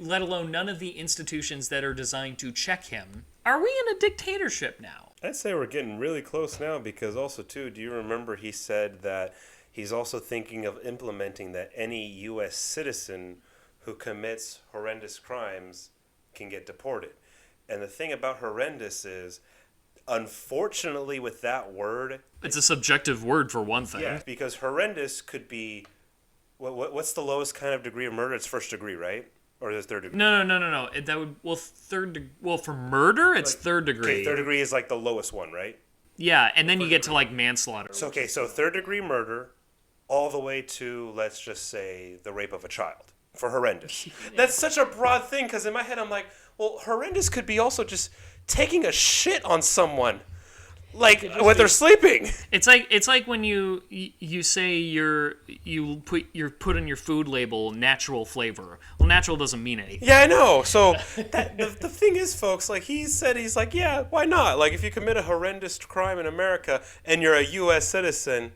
let alone none of the institutions that are designed to check him, are we in a dictatorship now? I'd say we're getting really close now because also, too, do you remember he said that he's also thinking of implementing that any U.S. citizen who commits horrendous crimes can get deported. And the thing about horrendous is, unfortunately, with that word... It's a subjective word for one thing. Yeah, because horrendous could be... What's the lowest kind of degree of murder? It's first degree, right? Or is it third degree? No. That would for murder, it's third degree. Okay, third degree is like the lowest one, right? Yeah, and then you get to like manslaughter. So third degree murder, all the way to, let's just say, the rape of a child for horrendous. That's such a broad thing because in my head I'm like, well, horrendous could be also just taking a shit on someone, like when they're sleeping. It's like when you say you put on your food label natural flavor. Well, natural doesn't mean anything. Yeah, I know. So the thing is, folks, like he's like, yeah, why not? Like if you commit a horrendous crime in America and you're a U.S. citizen,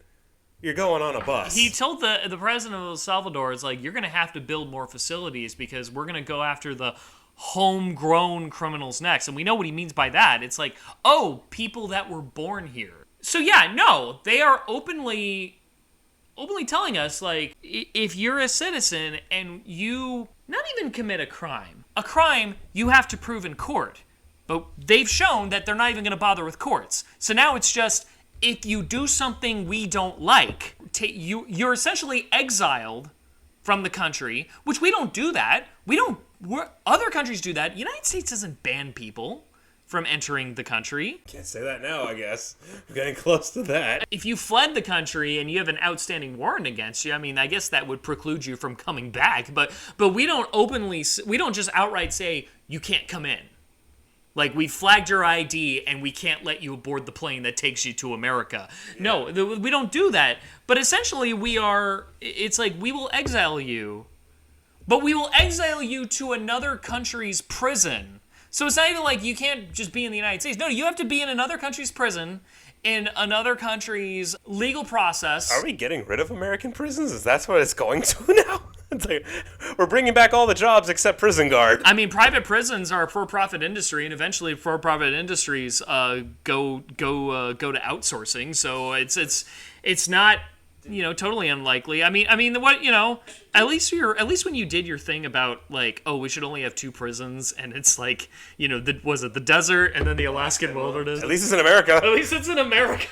you're going on a bus. He told the president of El Salvador, it's like, you're going to have to build more facilities because we're going to go after the homegrown criminals next. And we know what he means by that. It's like, oh, people that were born here. So yeah, no, they are openly telling us, like, if you're a citizen and you not even commit a crime you have to prove in court. But they've shown that they're not even going to bother with courts. So now it's just, if you do something we don't like, you're essentially exiled from the country, which we don't do that. Other countries do that. The United States doesn't ban people from entering the country. Can't say that now, I guess. We're getting close to that. If you fled the country and you have an outstanding warrant against you, I mean, I guess that would preclude you from coming back. But we don't just outright say, you can't come in. Like, we flagged your ID and we can't let you aboard the plane that takes you to America. Yeah. No, we don't do that. But essentially it's like, we will exile you, but we will exile you to another country's prison. So it's not even like you can't just be in the United States. No, you have to be in another country's prison, in another country's legal process. Are we getting rid of American prisons? Is that what it's going to now? It's like, we're bringing back all the jobs except prison guard. I mean, private prisons are a for-profit industry, and eventually for-profit industries go to outsourcing. So it's not, totally unlikely. I mean, what, at least when you did your thing about like, oh, we should only have 2 prisons, and it's like, was it the desert and then the Alaskan wilderness? At least it's in America. At least it's in America.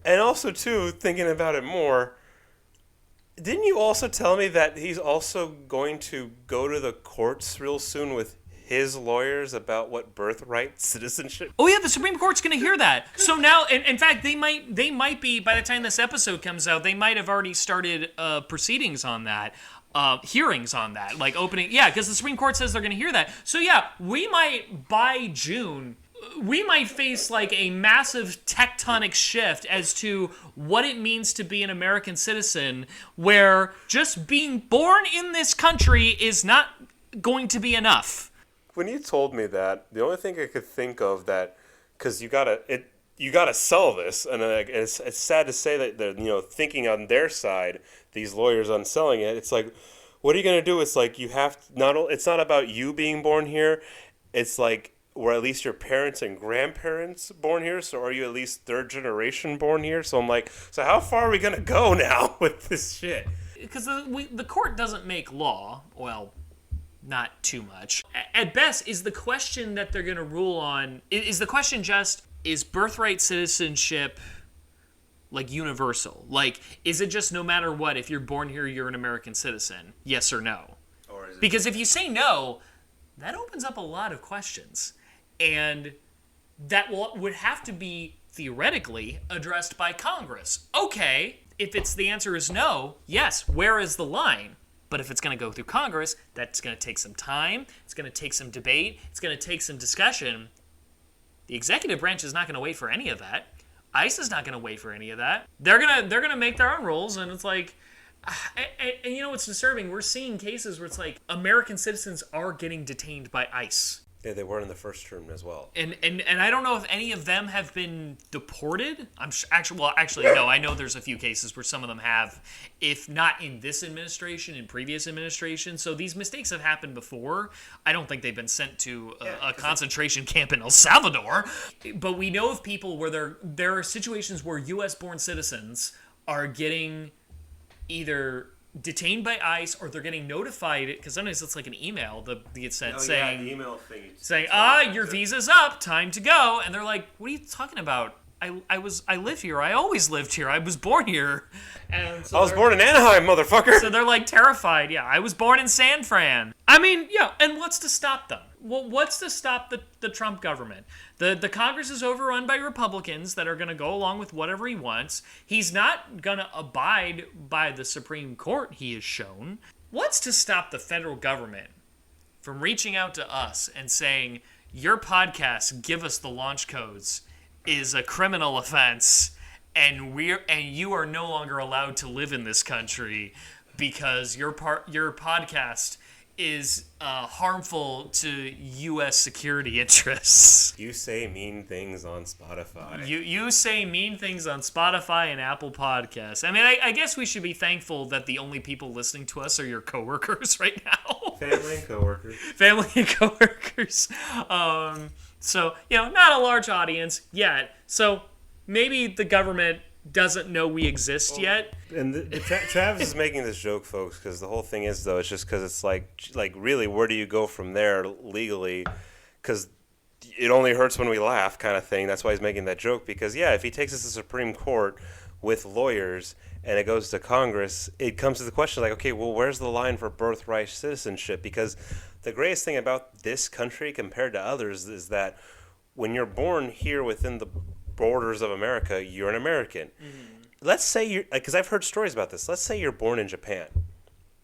And also, too, thinking about it more, didn't you also tell me that he's also going to go to the courts real soon with his lawyers about what birthright citizenship? Oh yeah, the Supreme Court's going to hear that. So now, in fact, they might be, by the time this episode comes out, they might have already started proceedings on that, hearings on that, like opening. Yeah, because the Supreme Court says they're going to hear that. So yeah, we might by June. We might face like a massive tectonic shift as to what it means to be an American citizen, where just being born in this country is not going to be enough. When you told me that, the only thing I could think of that, because you gotta sell this, and it's sad to say that they're thinking on their side, these lawyers on selling it. It's like, what are you gonna do? It's like you have to, it's not about you being born here. It's like, or at least your parents and grandparents born here, so are you at least 3rd generation born here? So I'm like, so how far are we gonna go now with this shit? Because the court doesn't make law. Well, not too much. At best, is the question that they're gonna rule on, is the question just, is birthright citizenship like universal? Like, is it just no matter what, if you're born here, you're an American citizen? Yes or no? Or is it because if you say no, that opens up a lot of questions. And that would have to be, theoretically, addressed by Congress. Okay, if the answer is no, yes, where is the line? But if it's going to go through Congress, that's going to take some time, it's going to take some debate, it's going to take some discussion. The executive branch is not going to wait for any of that. ICE is not going to wait for any of that. They're gonna make their own rules, and it's like, and you know what's disturbing? We're seeing cases where it's like American citizens are getting detained by ICE. Yeah, they were in the first term as well. And I don't know if any of them have been deported. Actually, no. I know there's a few cases where some of them have, if not in this administration, in previous administrations. So these mistakes have happened before. I don't think they've been sent to a concentration camp in El Salvador. But we know of people where there are situations where U.S.-born citizens are getting either detained by ICE, or they're getting notified, because sometimes it's like an email that gets sent saying, the email thing your visa's up, time to go. And they're like, what are you talking about? I live here. I always lived here. I was born here. And so I was born in Anaheim, motherfucker. So they're like terrified. Yeah, I was born in San Fran. I mean, yeah, and what's to stop them? Well, what's to stop the Trump government? The Congress is overrun by Republicans that are going to go along with whatever he wants. He's not going to abide by the Supreme Court, he has shown. What's to stop the federal government from reaching out to us and saying, your podcast, Give Us the Launch Codes, is a criminal offense, and you are no longer allowed to live in this country because your podcast is harmful to U.S. security interests. You say mean things on Spotify. You say mean things on Spotify and Apple Podcasts. I mean, I guess we should be thankful that the only people listening to us are your coworkers right now. Family and coworkers. Family and coworkers. So, not a large audience yet. So maybe the government doesn't know we exist yet. And Travis is making this joke, folks, because the whole thing is, though, it's just because it's like really, where do you go from there legally? Because it only hurts when we laugh, kind of thing. That's why he's making that joke. Because if he takes us to the Supreme Court with lawyers and it goes to Congress, it comes to the question like, okay, well, where's the line for birthright citizenship? Because the greatest thing about this country compared to others is that when you're born here within the borders of America, you're an American. Mm-hmm. Let's say because I've heard stories about this. Let's say you're born in Japan.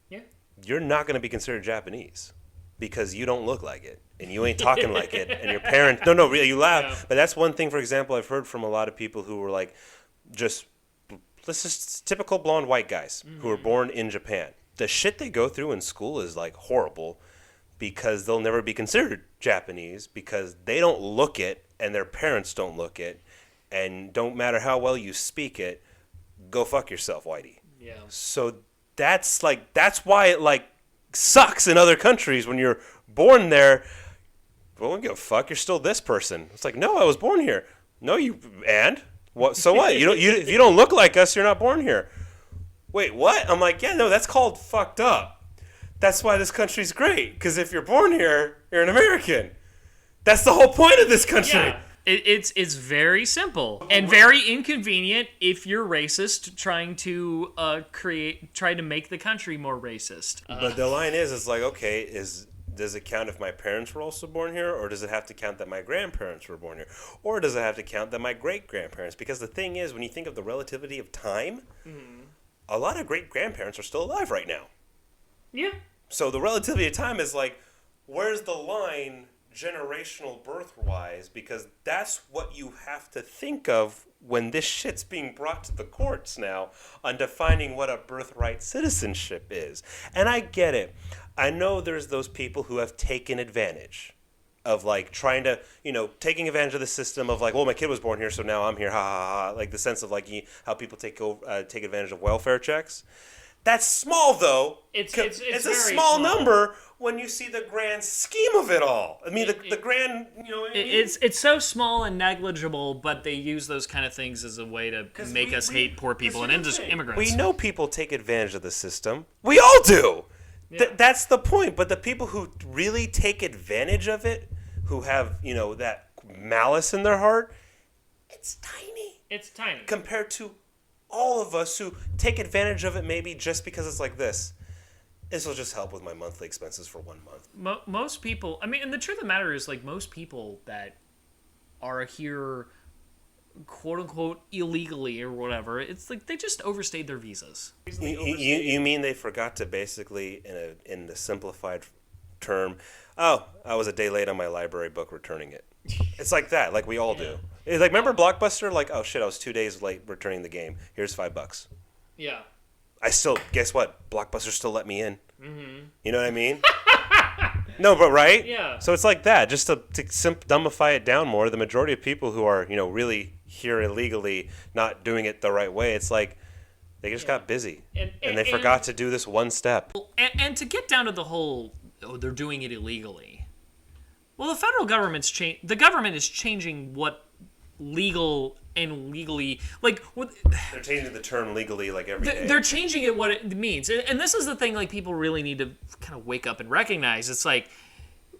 Yeah. You're not going to be considered Japanese because you don't look like it and you ain't talking like it, and your parents. No, really, you laugh. Yeah. But that's one thing, for example, I've heard from a lot of people who were like, just typical blonde white guys who were born in Japan. The shit they go through in school is like horrible because they'll never be considered Japanese because they don't look it and their parents don't look it. And don't matter how well you speak it, go fuck yourself, whitey. Yeah. So that's why it like sucks in other countries when you're born there. Well, we don't give a fuck. You're still this person. It's like, no, I was born here. No, you and what? So what? If you don't look like us, you're not born here. Wait, what? I'm like, yeah, no, that's called fucked up. That's why this country's great. Because if you're born here, you're an American. That's the whole point of this country. Yeah. It's very simple and very inconvenient if you're racist trying to try to make the country more racist. But the line is, it's like, okay, does it count if my parents were also born here, or does it have to count that my grandparents were born here, or does it have to count that my great grandparents? Because the thing is, when you think of the relativity of time, a lot of great grandparents are still alive right now. Yeah. So the relativity of time is like, where's the line? Generational birth-wise, because that's what you have to think of when this shit's being brought to the courts now on defining what a birthright citizenship is. And I get it. I know there's those people who have taken advantage of like trying to, taking advantage of the system of like, well, my kid was born here, so now I'm here, ha ha ha. Like the sense of like how people take advantage of welfare checks. That's small, though. It's a very small number when you see the grand scheme of it all. I mean, the grand, It's so small and negligible, but they use those kind of things as a way to make us hate poor people and immigrants. We know people take advantage of the system. We all do. Yeah. That's the point. But the people who really take advantage of it, who have, that malice in their heart, it's tiny. It's tiny. Compared to all of us who take advantage of it maybe just because it's like this. This will just help with my monthly expenses for 1 month. Most people, I mean, and the truth of the matter is, like, most people that are here, quote unquote, illegally or whatever, it's like they just overstayed their visas. You mean they forgot to basically, in the simplified term, oh, I was a day late on my library book returning it. It's like that, like we all do. It's like, remember Blockbuster? Like, oh shit, I was 2 days late returning the game. Here's $5. Yeah. I still, guess what? Blockbuster still let me in. Mm-hmm. You know what I mean? No, but right? Yeah. So it's like that, just to dumbify it down more. The majority of people who are, really here illegally, not doing it the right way, it's like they just got busy. And they forgot to do this one step. And to get down to the whole, they're doing it illegally. Well, the federal government's the government is changing what legal and legally, like, they're changing the term legally like every day. They're changing it what it means. And this is the thing, like, people really need to kind of wake up and recognize. It's like,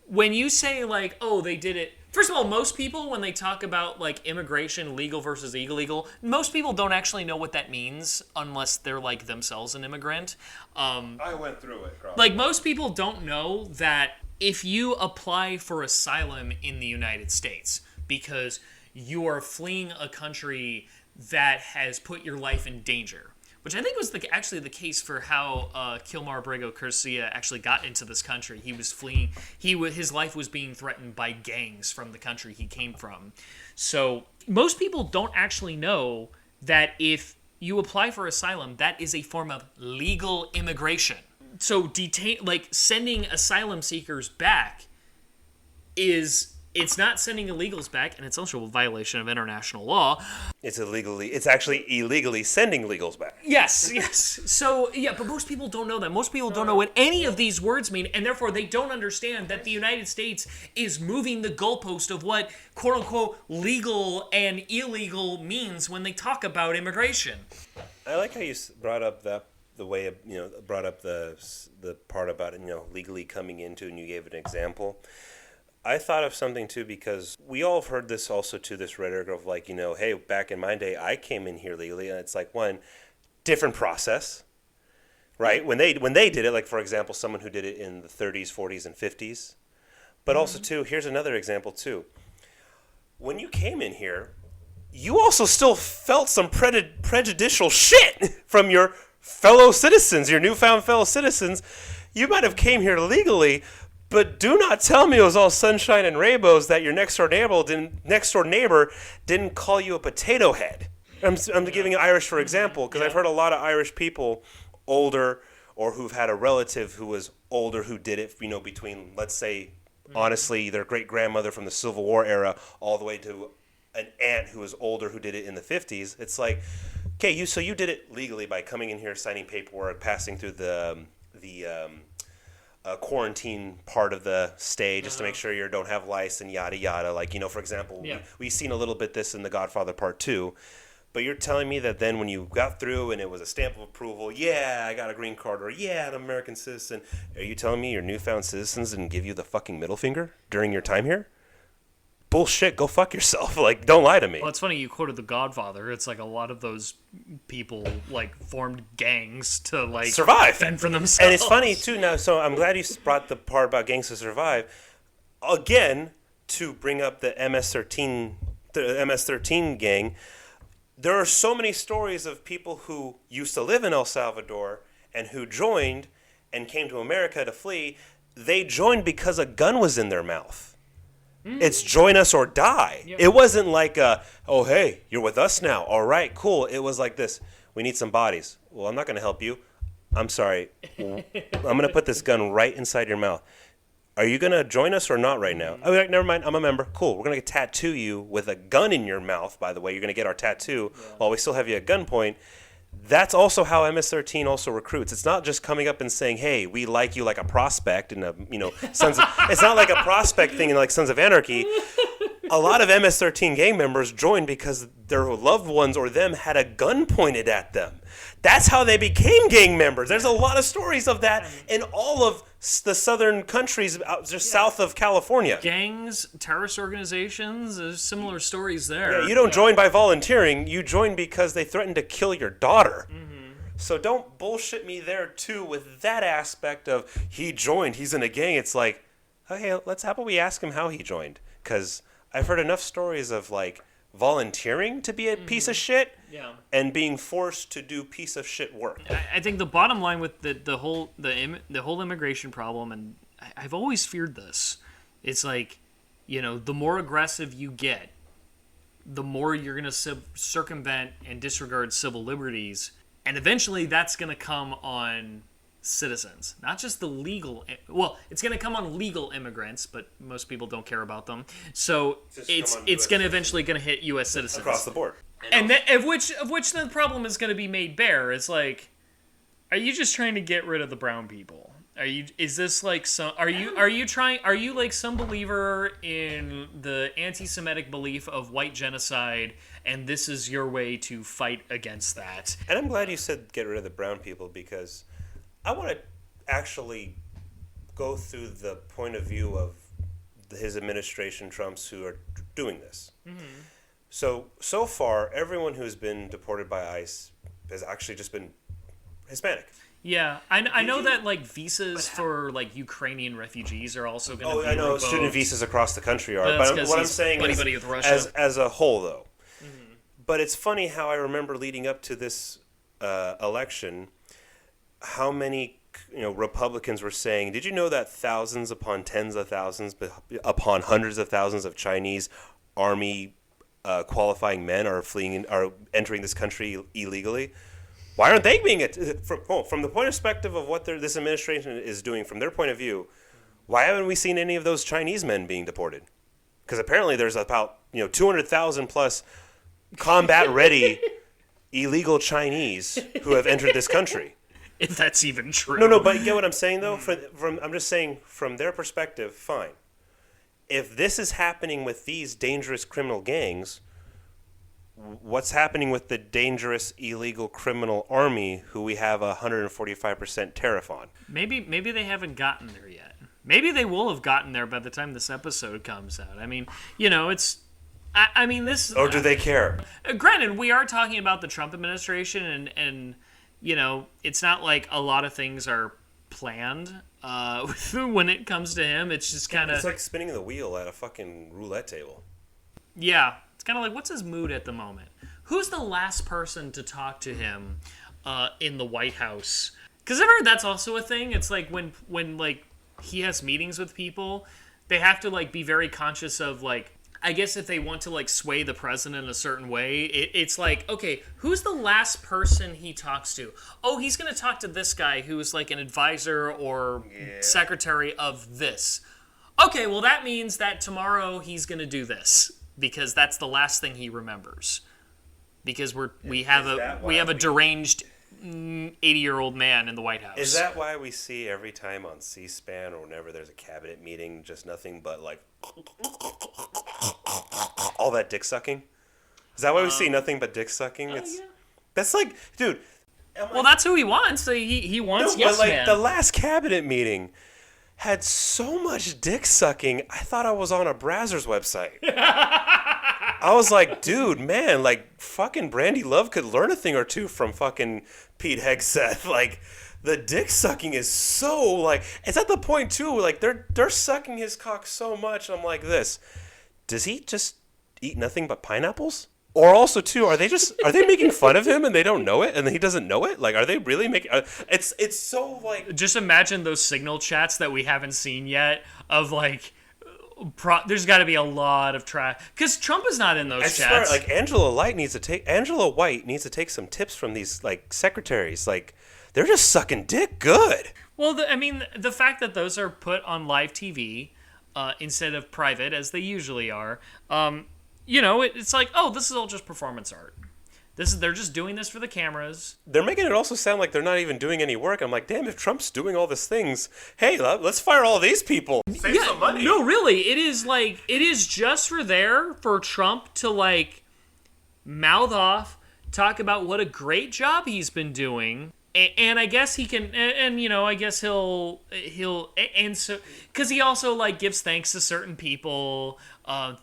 when you say, like, oh, they did it. First of all, most people, when they talk about, like, immigration, legal versus illegal, most people don't actually know what that means unless they're, like, themselves an immigrant. I went through it, Carl. Like, most people don't know that if you apply for asylum in the United States because you are fleeing a country that has put your life in danger, which I think was actually the case for how Kilmar Brego Garcia actually got into this country. He was fleeing. His life was being threatened by gangs from the country he came from. So most people don't actually know that if you apply for asylum, that is a form of legal immigration. So sending asylum seekers back it's not sending illegals back, and it's also a violation of international law. It's actually illegally sending illegals back. Yes. So, yeah, but most people don't know that. Most people don't know what any of these words mean, and therefore they don't understand that the United States is moving the goalpost of what, quote-unquote, legal and illegal means when they talk about immigration. I like how you brought up the way of, brought up the part about, legally coming into, and you gave an example. I thought of something too, because we all have heard this also too, this rhetoric of like, hey, back in my day, I came in here legally, and it's like, one, different process, right? When they did it, like for example, someone who did it in the 30s, 40s, and 50s. But also too, here's another example too. When you came in here, you also still felt some prejudicial shit from your fellow citizens, your newfound fellow citizens. You might have came here legally, but do not tell me it was all sunshine and rainbows that your next door neighbor didn't call you a potato head. I'm giving Irish for example, because I've heard a lot of Irish people, older, or who've had a relative who was older who did it, between, let's say, honestly, their great-grandmother from the Civil War era all the way to an aunt who was older who did it in the 50s. It's like, Okay, you did it legally by coming in here, signing paperwork, passing through the quarantine part of the stay just to make sure you don't have lice and yada yada. Like, for example, we've seen a little bit this in The Godfather Part 2. But you're telling me that then when you got through and it was a stamp of approval, yeah, I got a green card, or yeah, I'm an American citizen, are you telling me your newfound citizens didn't give you the fucking middle finger during your time here? Bullshit, go fuck yourself. Like, don't lie to me. Well, it's funny you quoted The Godfather. It's like a lot of those people like formed gangs to like survive, fend for themselves. And it's funny too now. So I'm glad you brought the part about gangs to survive again to bring up the MS-13 gang. There are so many stories of people who used to live in El Salvador and who joined and came to America to flee. They joined because a gun was in their mouth. It's join us or die. Yep. It wasn't like, oh, hey, you're with us now. All right, cool. It was like this. We need some bodies. Well, I'm not going to help you. I'm sorry. I'm going to put this gun right inside your mouth. Are you going to join us or not right now? Oh, never mind. I'm a member. Cool. We're going to tattoo you with a gun in your mouth, by the way. You're going to get our tattoo while we still have you at gunpoint. That's also how MS-13 also recruits. It's not just coming up and saying, "Hey, we like you like a prospect," and Sons of, it's not like a prospect thing in like Sons of Anarchy. A lot of MS-13 gang members joined because their loved ones or them had a gun pointed at them. That's how they became gang members. There's a lot of stories of that in all of the southern countries just south of California. Gangs, terrorist organizations, there's similar stories there. Yeah, you don't join by volunteering. You join because they threatened to kill your daughter. So don't bullshit me there, too, with that aspect of he joined, he's in a gang. It's like, okay, how about we ask him how he joined? Because I've heard enough stories of, like, volunteering to be a piece of shit and being forced to do piece of shit work. I think the bottom line with the whole immigration problem, and I've always feared this, it's like, the more aggressive you get, the more you're going to circumvent and disregard civil liberties, and eventually that's going to come on citizens, not just the legal. Well, it's going to come on legal immigrants, but most people don't care about them. So it's going to eventually going to hit U.S. citizens across the board, and of which the problem is going to be made bare. It's like, are you just trying to get rid of the brown people? Are you like some believer in the anti-Semitic belief of white genocide, and this is your way to fight against that? And I'm glad you said get rid of the brown people, because I want to actually go through the point of view of his administration, Trump's, who are doing this. So far, everyone who's been deported by ICE has actually just been Hispanic. Yeah, I know that like visas for like Ukrainian refugees are also going to be I know revoked. Student visas across the country are. But what I'm saying is, with Russia. as a whole, though. But it's funny how I remember leading up to this election, how many Republicans were saying, did you know that thousands upon tens of thousands upon hundreds of thousands of Chinese army qualifying men are entering this country illegally? Why aren't they being from the point of perspective of what this administration is doing from their point of view? Why haven't we seen any of those Chinese men being deported? Because apparently there's about 200,000 plus combat ready illegal Chinese who have entered this country. If that's even true. No, but you get what I'm saying though. I'm just saying from their perspective, fine. If this is happening with these dangerous criminal gangs, what's happening with the dangerous illegal criminal army who we have a 145% tariff on? Maybe they haven't gotten there yet. Maybe they will have gotten there by the time this episode comes out. I mean, it's... I mean, this... Or do they care? Granted, we are talking about the Trump administration, and it's not like a lot of things are planned when it comes to him. It's just kind of... It's like spinning the wheel at a fucking roulette table. Yeah. It's kind of like, what's his mood at the moment? Who's the last person to talk to him in the White House? Because I've heard that's also a thing. It's like when like he has meetings with people, they have to like be very conscious of like, I guess if they want to like sway the president a certain way, it's like, okay, who's the last person he talks to? Oh, he's going to talk to this guy who's like an advisor or secretary of this. Okay, well that means that tomorrow he's going to do this, because that's the last thing he remembers. because we have a deranged 80-year-old man in the White House. Is that why we see every time on C-SPAN or whenever there's a cabinet meeting, just nothing but like all that dick sucking? Is that why we see nothing but dick sucking? That's like, dude. Well, that's who he wants. He wants yes but man. The last cabinet meeting had so much dick sucking. I thought I was on a Brazzers website. I was like, dude, man, like fucking Brandy Love could learn a thing or two from fucking Pete Hegseth. Like, the dick sucking is so like, it's at the point too. Like they're sucking his cock so much. I'm like, does he just eat nothing but pineapples? Or also too, are they making fun of him and they don't know it and he doesn't know it? Like, are they really making? It's so like. Just imagine those signal chats that we haven't seen yet of like. There's got to be a lot of trash because Trump is not in those chats. Like Angela White needs to take some tips from these like secretaries. Like, they're just sucking dick good. Well, the fact that those are put on live TV instead of private as they usually are, it's like, oh, this is all just performance art. They're just doing this for the cameras. They're making it also sound like they're not even doing any work. I'm like, damn, if Trump's doing all these things, hey, let's fire all these people. Save some money. No, really, it is just for Trump to like mouth off, talk about what a great job he's been doing. And I guess he can, and I guess he'll, and so, because he also like gives thanks to certain people.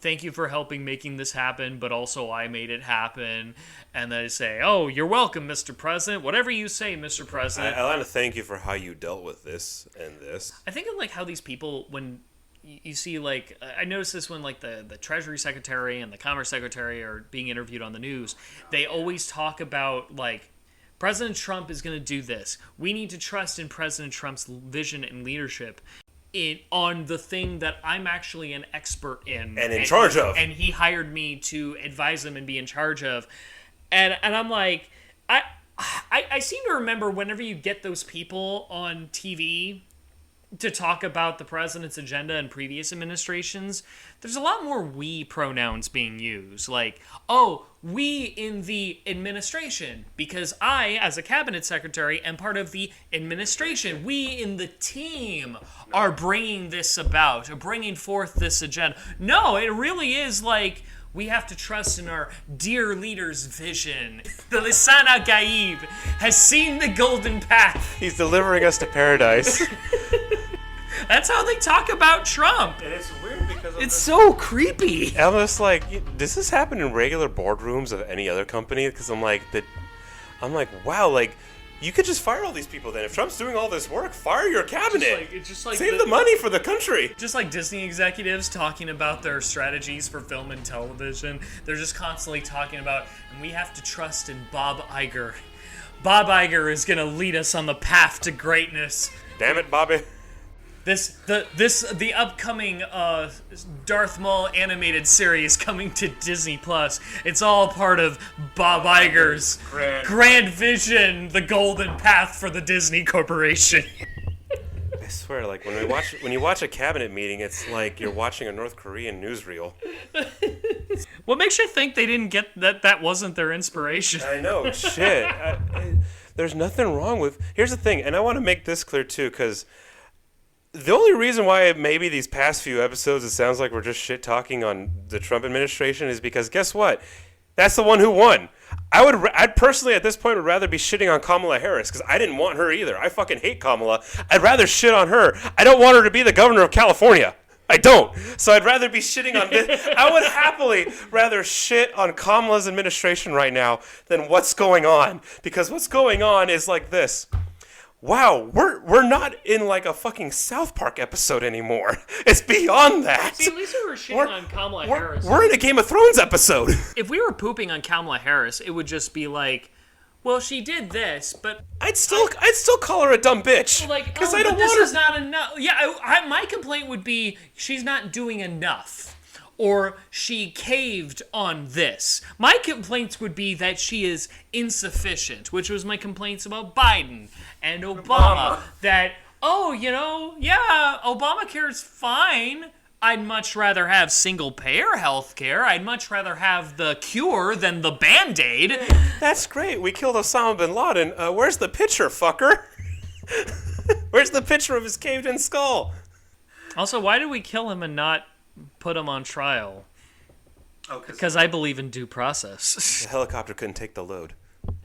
Thank you for helping making this happen, but also I made it happen. And they say, oh, you're welcome, Mr. President. Whatever you say, Mr. President. I want to thank you for how you dealt with this and this. I think of like how these people, when you see like, I noticed this when like the Treasury Secretary and the Commerce Secretary are being interviewed on the news, they always talk about like, President Trump is going to do this. We need to trust in President Trump's vision and leadership on the thing that I'm actually an expert in. And in charge of. And he hired me to advise him and be in charge of. And I'm like, I seem to remember whenever you get those people on TV to talk about the president's agenda in previous administrations, there's a lot more we pronouns being used. Like, oh, we in the administration, because I, as a cabinet secretary, am part of the administration. We in the team are bringing this about, or bringing forth this agenda. No, it really is like, we have to trust in our dear leader's vision. The Lisana Gaib has seen the golden path. He's delivering us to paradise. That's how they talk about Trump. And it's weird because it's so creepy. I'm just like, does this happen in regular boardrooms of any other company? Because I'm like, wow, like, you could just fire all these people then. If Trump's doing all this work, fire your cabinet. It's just like save the money for the country. Just like Disney executives talking about their strategies for film and television. They're just constantly talking about, and we have to trust in Bob Iger. Bob Iger is going to lead us on the path to greatness. Damn it, Bobby. The upcoming Darth Maul animated series coming to Disney Plus. It's all part of Bob Iger's grand vision, the golden path for the Disney Corporation. I swear, like when you watch a cabinet meeting, it's like you're watching a North Korean newsreel. What makes you think they didn't get that wasn't their inspiration? I know, shit. There's nothing wrong with. Here's the thing, and I want to make this clear too, because the only reason why maybe these past few episodes it sounds like we're just shit talking on the Trump administration is because guess what? That's the one who won. I'd personally at this point would rather be shitting on Kamala Harris because I didn't want her either. I fucking hate Kamala. I'd rather shit on her. I don't want her to be the governor of California. I don't. So I'd rather be shitting on this. I would happily rather shit on Kamala's administration right now than what's going on. Because what's going on is like this. Wow, we're not in like a fucking South Park episode anymore. It's beyond that. See, at least we were shitting on Kamala Harris. We're in a Game of Thrones episode. If we were pooping on Kamala Harris, it would just be like, well, she did this, but I'd still call her a dumb bitch. Like, because I don't want her. This is not enough. Yeah, my complaint would be she's not doing enough. Or she caved on this. My complaints would be that she is insufficient, which was my complaints about Biden and Obama. That, Obamacare is fine, I'd much rather have single-payer health care. I'd much rather have the cure than the Band-Aid. That's great. We killed Osama bin Laden. Where's the picture, fucker? Where's the picture of his caved-in skull? Also, why did we kill him and not put him on trial? Oh, because I believe in due process. The helicopter couldn't take the load.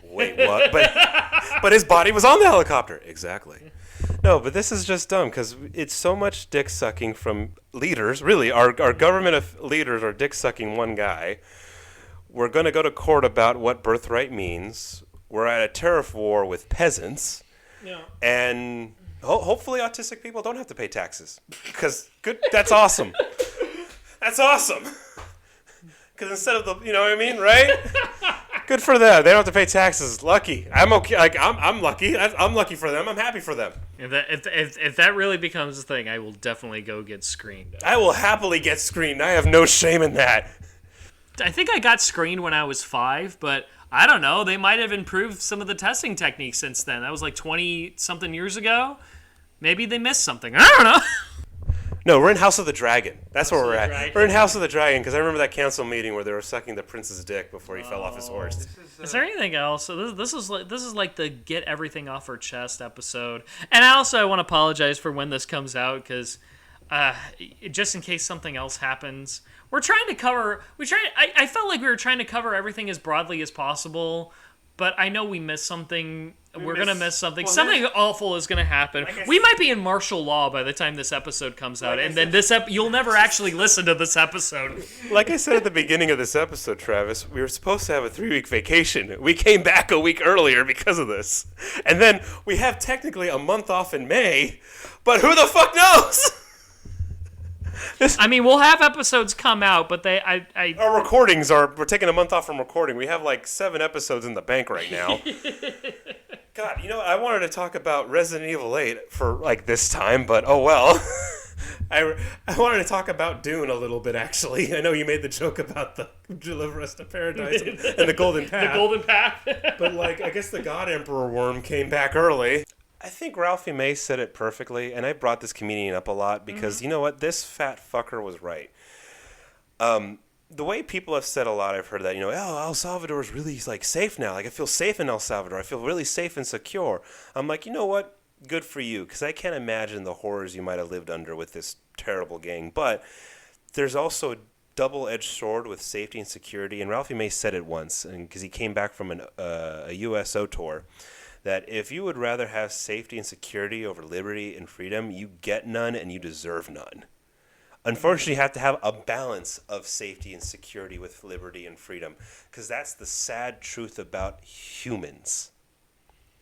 Wait, what? But his body was on the helicopter. Exactly. No, but this is just dumb because it's so much dick sucking from leaders. Really, our government of leaders are dick sucking one guy. We're going to go to court about what birthright means. We're at a tariff war with peasants. Yeah. And hopefully autistic people don't have to pay taxes. Because that's awesome. That's awesome. Because instead of you know what I mean, right? Good for them. They don't have to pay taxes. Lucky. I'm okay. Like I'm lucky. I'm lucky for them. I'm happy for them. If that really becomes a thing, I will definitely go get screened. I will happily get screened. I have no shame in that. I think I got screened when I was 5, but I don't know. They might have improved some of the testing techniques since then. That was like 20-something years ago. Maybe they missed something. I don't know. No, we're in House of the Dragon. That's where we're at. We're in House of the Dragon because I remember that council meeting where they were sucking the prince's dick before he fell off his horse. Is there anything else? So this is like the get everything off our chest episode. And I want to apologize for when this comes out because just in case something else happens, we're trying to cover. I felt like we were trying to cover everything as broadly as possible. But I know we missed something. We're going to miss something. Something awful is going to happen. We might be in martial law by the time this episode comes out. And then you'll never actually listen to this episode. Like I said at the beginning of this episode, Travis, we were supposed to have a 3-week vacation. We came back a week earlier because of this. And then we have technically a month off in May. But who the fuck knows? I mean, we'll have episodes come out, but our recordings we're taking a month off from recording. We have like 7 episodes in the bank right now. God, you know, I wanted to talk about Resident Evil 8 for like this time, but oh well. I wanted to talk about Dune a little bit, actually. I know you made the joke about the Deliver Us to Paradise and the Golden Path. The Golden Path. But like, I guess the God Emperor worm came back early. I think Ralphie May said it perfectly, and I brought this comedian up a lot because, you know what, this fat fucker was right. The way people have said a lot, I've heard that, El Salvador is really like safe now. Like, I feel safe in El Salvador. I feel really safe and secure. I'm like, you know what? Good for you, because I can't imagine the horrors you might have lived under with this terrible gang. But there's also a double-edged sword with safety and security, and Ralphie May said it once, and because he came back from a USO tour, that if you would rather have safety and security over liberty and freedom, you get none and you deserve none. Unfortunately, you have to have a balance of safety and security with liberty and freedom, because that's the sad truth about humans.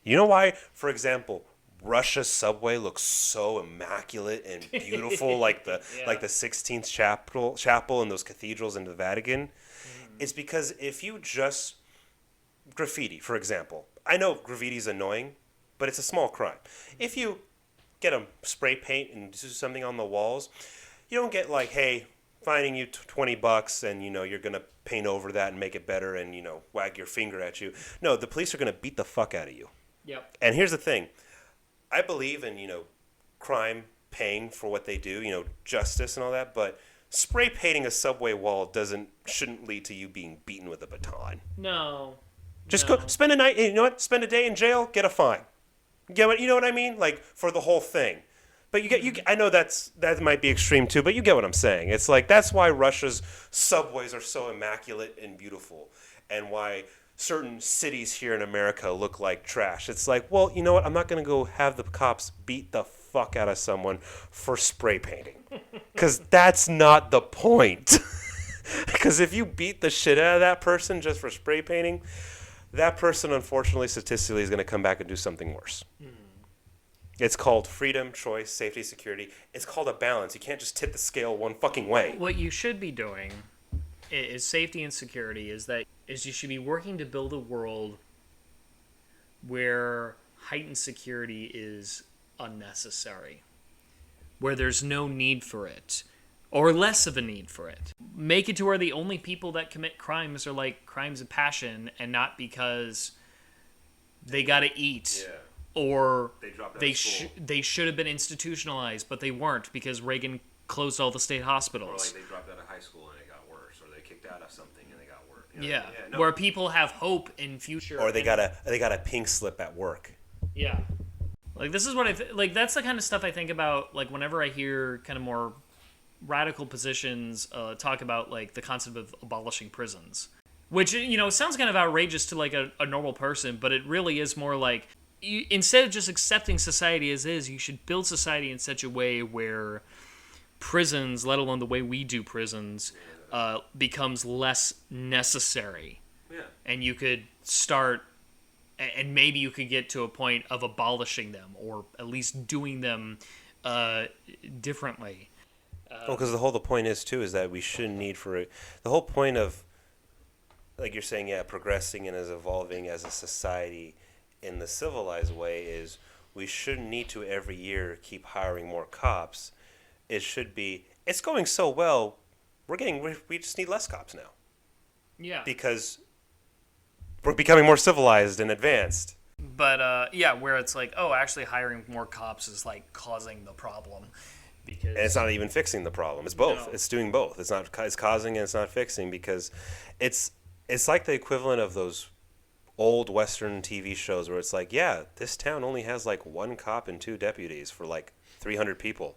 You know why, for example, Russia's subway looks so immaculate and beautiful, like the Sixtine Chapel and those cathedrals in the Vatican? It's because if you just graffiti, for example. I know graffiti's annoying, but it's a small crime. If you get a spray paint and do something on the walls, you don't get like, hey, fining you $20 and, you're going to paint over that and make it better and, wag your finger at you. No, the police are going to beat the fuck out of you. Yep. And here's the thing. I believe in, crime paying for what they do, justice and all that, but spray painting a subway wall shouldn't lead to you being beaten with a baton. No. Just go spend a night. You know what? Spend a day in jail. Get a fine. You know what I mean? Like for the whole thing. But I know that might be extreme too. But you get what I'm saying. It's like that's why Russia's subways are so immaculate and beautiful, and why certain cities here in America look like trash. It's like, well, you know what? I'm not gonna go have the cops beat the fuck out of someone for spray painting, because that's not the point. Because if you beat the shit out of that person just for spray painting, that person, unfortunately, statistically, is going to come back and do something worse. It's called freedom, choice, safety, security. It's called a balance. You can't just tip the scale one fucking way. What you should be doing is safety and security is you should be working to build a world where heightened security is unnecessary, where there's no need for it. Or less of a need for it. Make it to where the only people that commit crimes are like crimes of passion and not because they gotta eat. Yeah. Or they should have been institutionalized, but they weren't because Reagan closed all the state Or hospitals. like they dropped out of high school and it got worse, or they kicked out of something and they got worse. Yeah, No. where people have hope in future. Or they got a pink slip at work. Yeah. Like, this is what like, that's the kind of stuff I think about, like, whenever I hear kind of more radical positions talk about, like, the concept of abolishing prisons. Which, sounds kind of outrageous to, like, a normal person, but it really is more like, instead of just accepting society as is, you should build society in such a way where prisons, let alone the way we do prisons, becomes less necessary. Yeah. And you could start... And maybe you could get to a point of abolishing them, or at least doing them differently. Well, because the point is too is that we shouldn't need for it. The whole point of, like you're saying, progressing and as evolving as a society in the civilized way is we shouldn't need to every year keep hiring more cops. It should be, it's going so well, we just need less cops now. Yeah. Because we're becoming more civilized and advanced. But, where it's like, actually hiring more cops is, like, causing the problem. Because And it's not even fixing the problem. It's both. No. It's doing both. It's causing and it's not fixing, because it's like the equivalent of those old Western TV shows where it's like, this town only has like one cop and 2 deputies for like 300 people.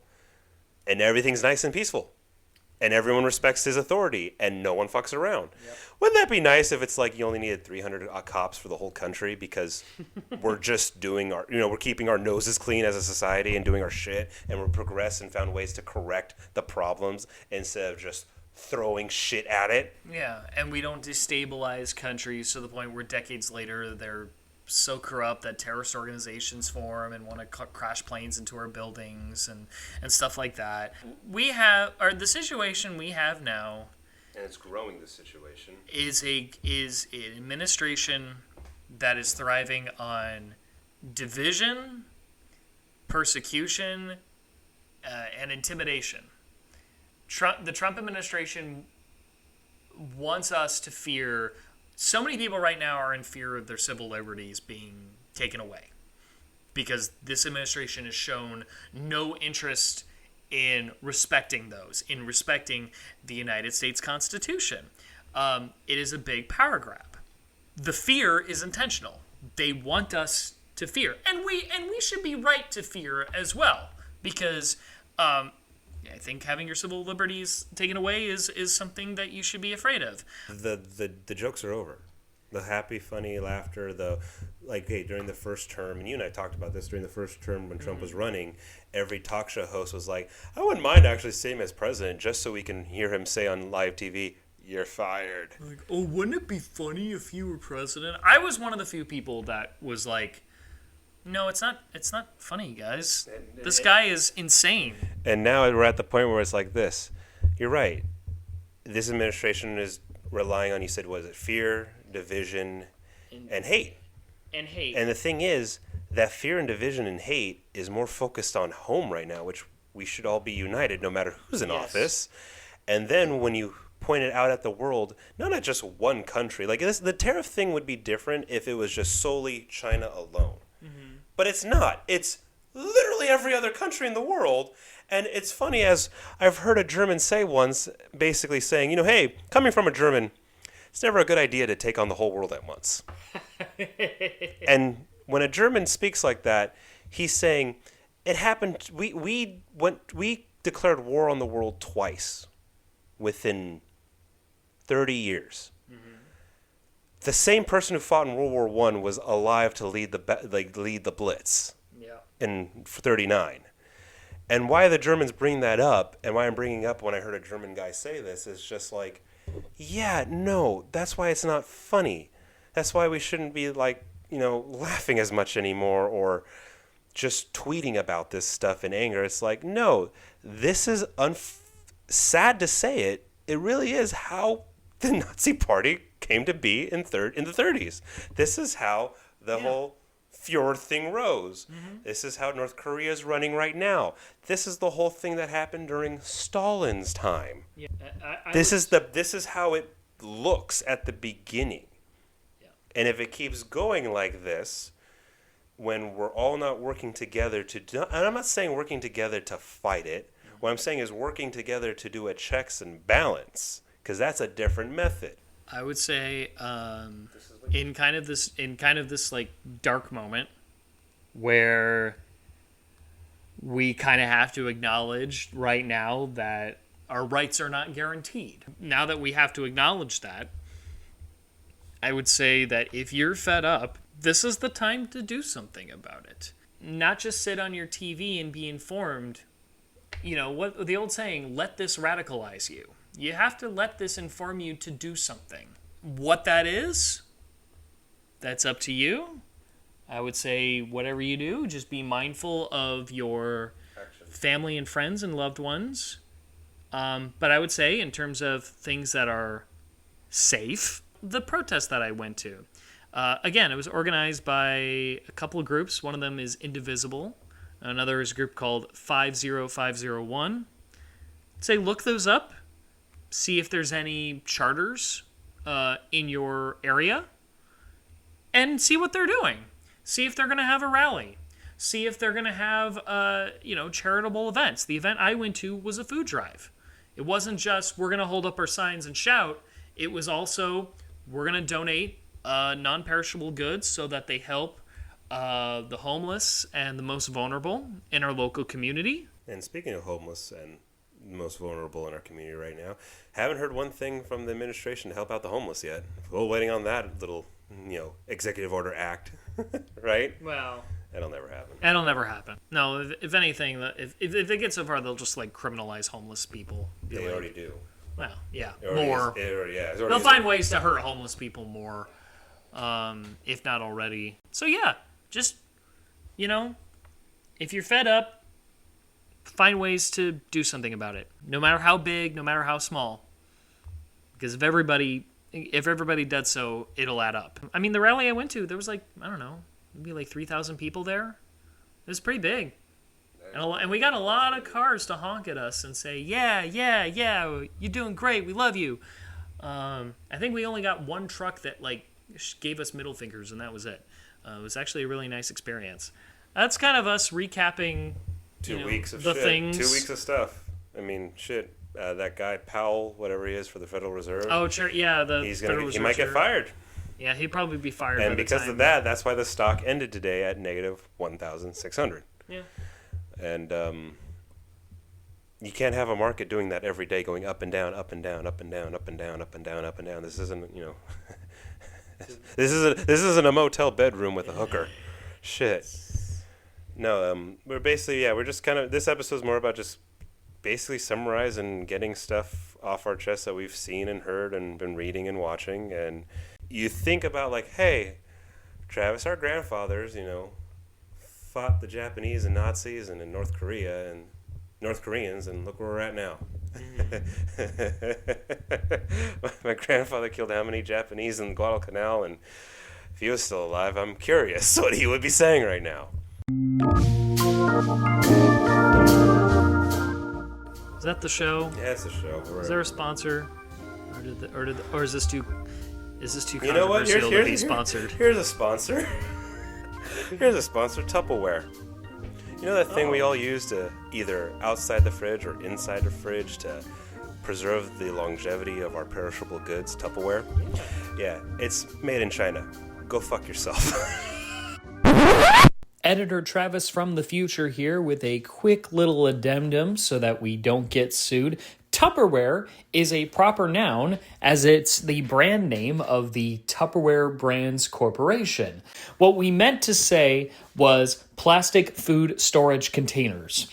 And everything's nice and peaceful. And everyone respects his authority, and no one fucks around. Yep. Wouldn't that be nice if it's like you only needed 300 cops for the whole country, because we're just doing we're keeping our noses clean as a society and doing our shit, and we're progressed and found ways to correct the problems instead of just throwing shit at it. Yeah, and we don't destabilize countries to the point where decades later they're so corrupt that terrorist organizations form and want to crash planes into our buildings and stuff like that. The situation we have now, and it's growing, the situation, is an administration that is thriving on division, persecution, and intimidation. The Trump administration wants us to fear. So many people right now are in fear of their civil liberties being taken away because this administration has shown no interest in respecting those, in respecting the United States Constitution. It is a big power grab. The fear is intentional. They want us to fear, and we should be right to fear as well, because I think having your civil liberties taken away is something that you should be afraid of. The jokes are over. The happy, funny laughter, during the first term, and you and I talked about this during the first term when Trump was running, every talk show host was like, I wouldn't mind actually seeing him as president just so we can hear him say on live TV, "You're fired." Like, wouldn't it be funny if you were president? I was one of the few people that was like, no, it's not funny, guys. This guy is insane. And now we're at the point where it's like this. You're right. This administration is relying on, you said, was it fear, division, and hate? And hate. And the thing is, that fear and division and hate is more focused on home right now, which we should all be united no matter who's in office. And then when you point it out at the world, not at just one country. Like the tariff thing would be different if it was just solely China alone. Mm-hmm. But it's not. It's literally every other country in the world. And it's funny, as I've heard a German say once, basically saying, hey, coming from a German, it's never a good idea to take on the whole world at once. And when a German speaks like that, he's saying, it happened, we declared war on the world twice within 30 years. Mm-hmm. The same person who fought in World War I was alive to lead the Blitz in 1939. And why the Germans bring that up, and why I'm bringing up when I heard a German guy say this, is just like, that's why it's not funny. That's why we shouldn't be laughing as much anymore, or just tweeting about this stuff in anger. It's like, no, this is sad to say it. It really is how the Nazi Party came to be in the 30s. This is how the whole Fjord thing rose. Mm-hmm. This is how North Korea is running right now. This is the whole thing that happened during Stalin's time. Yeah, this is how it looks at the beginning. Yeah. And if it keeps going like this, when we're all not working together and I'm not saying working together to fight it, What I'm saying is working together to do a checks and balance, because that's a different method. I would say in kind of this like dark moment where we kind of have to acknowledge right now that our rights are not guaranteed. Now that we have to acknowledge that, I would say that if you're fed up, this is the time to do something about it. Not just sit on your TV and be informed. You know, what the old saying, let this radicalize you. You have to let this inform you to do something. What that is, that's up to you. I would say whatever you do, just be mindful of your family and friends and loved ones. But I would say in terms of things that are safe, the protest that I went to. Again, it was organized by a couple of groups. One of them is Indivisible. Another is a group called 50501. Say, look those up. See if there's any charters in your area. And see what they're doing. See if they're going to have a rally. See if they're going to have, charitable events. The event I went to was a food drive. It wasn't just, we're going to hold up our signs and shout. It was also, we're going to donate non-perishable goods so that they help the homeless and the most vulnerable in our local community. And speaking of homeless and the most vulnerable in our community right now, haven't heard one thing from the administration to help out the homeless yet. We're waiting on that little, executive order act, right? Well, that'll never happen. That'll never happen. No, if anything, if they get so far, they'll just criminalize homeless people. They already do. Well, yeah, more. They'll find ways to hurt homeless people more, if not already. So yeah, just if you're fed up, find ways to do something about it. No matter how big, no matter how small. Because if everybody does so, it'll add up. I mean, the rally I went to, there was maybe 3,000 people there. It was pretty big. And we got a lot of cars to honk at us and say, yeah, you're doing great, we love you. I think we only got one truck that gave us middle fingers, and that was it. It was actually a really nice experience. That's kind of us recapping 2 weeks of the shit. things. 2 weeks of stuff. I mean, shit. That guy, Powell, whatever he is for the Federal Reserve. Oh, sure. Yeah, he might get fired. Yeah, he'd probably be fired. And because of that, that's why the stock ended today at negative 1,600. Yeah. And you can't have a market doing that every day, going up and down, up and down, up and down, up and down, up and down, up and down. This isn't, this isn't a motel bedroom with a hooker. Shit. No, we're basically, we're just kind of, this episode's more about just basically summarize and getting stuff off our chest that we've seen and heard and been reading and watching. And you think about hey, Travis, our grandfathers, fought the Japanese and Nazis and in North Korea and North Koreans, and look where we're at now. My grandfather killed how many Japanese in the Guadalcanal, and if he was still alive, I'm curious what he would be saying right now. Is that the show? Yeah, it's the show. Is there a sponsor, or is this too You know what? controversial to be sponsored? Here's a sponsor. Here's a sponsor, Tupperware. You know that thing we all use to either outside the fridge or inside the fridge to preserve the longevity of our perishable goods, Tupperware? Yeah, it's made in China. Go fuck yourself. Editor Travis from the future here with a quick little addendum so that we don't get sued. Tupperware is a proper noun as it's the brand name of the Tupperware Brands Corporation. What we meant to say was plastic food storage containers,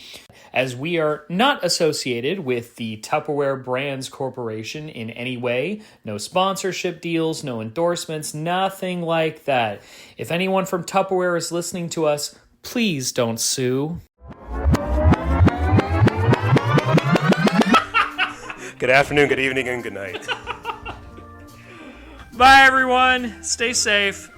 as we are not associated with the Tupperware Brands Corporation in any way. No sponsorship deals, no endorsements, nothing like that. If anyone from Tupperware is listening to us, please don't sue. Good afternoon, good evening, and good night. Bye, everyone. Stay safe.